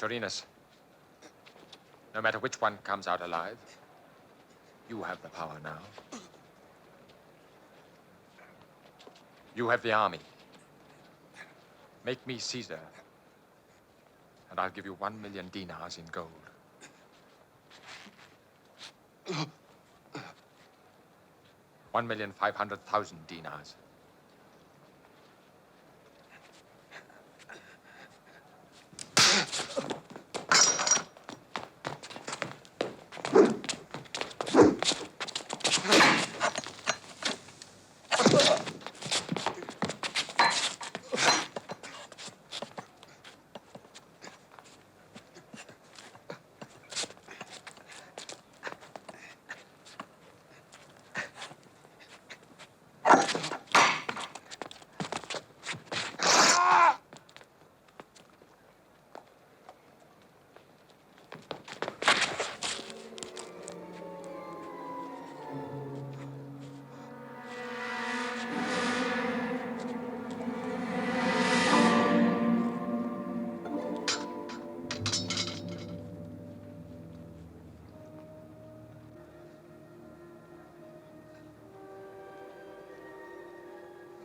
Victorinus, no matter which one comes out alive, you have the power now. You have the army. Make me Caesar, and I'll give you 1,000,000 dinars in gold. 1,500,000 dinars.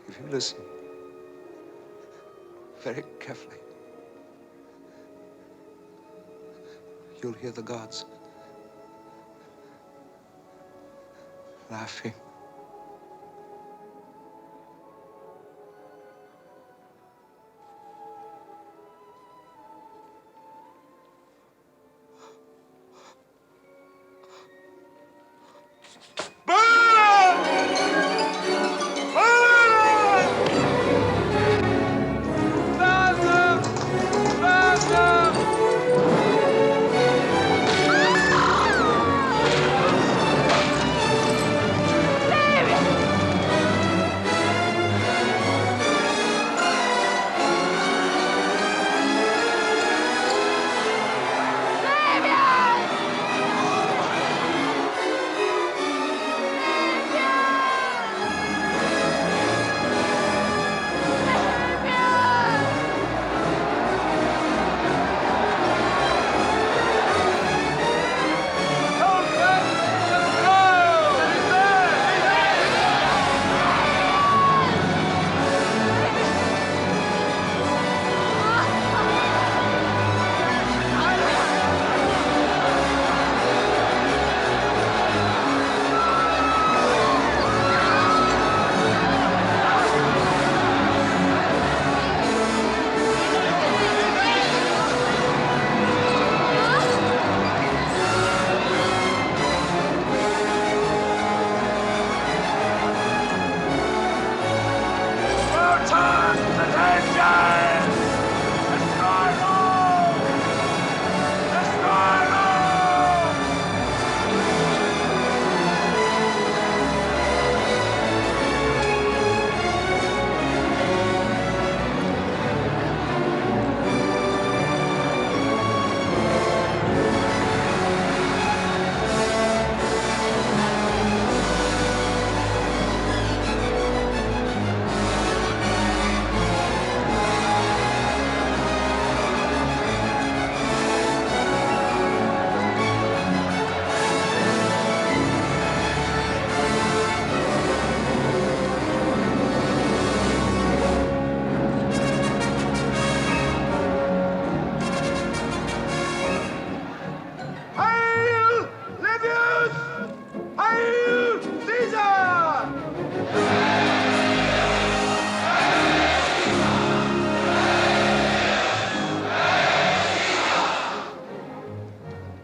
If you listen very carefully, you'll hear the gods laughing.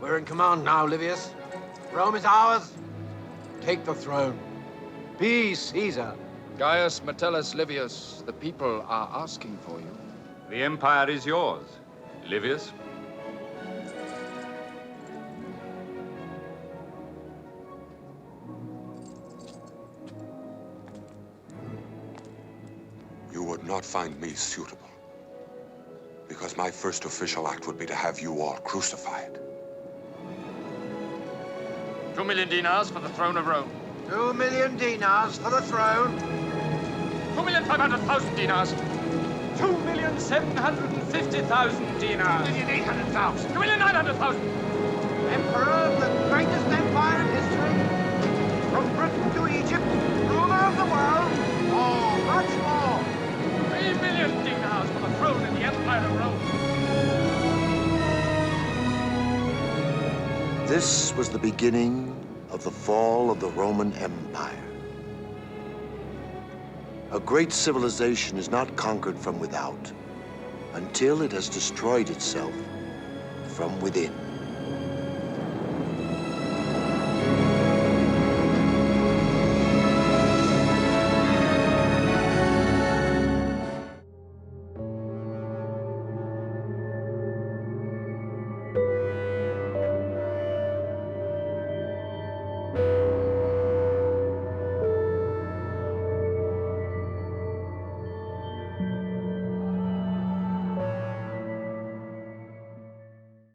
We're in command now, Livius. Rome is ours. Take the throne. Be Caesar. Gaius Metellus Livius, the people are asking for you. The empire is yours, Livius. You would not find me suitable, because my first official act would be to have you all crucified. 2,000,000 dinars for the throne of Rome. 2,000,000 dinars for the throne. 2,500,000 dinars. 2,750,000 dinars. 2,800,000. 2,900,000. Emperor of the greatest empire in history, from Britain to Egypt, ruler of the world, oh, much more. 3 million dinars for the throne in the Empire of Rome. This was the beginning of the fall of the Roman Empire. A great civilization is not conquered from without until it has destroyed itself from within.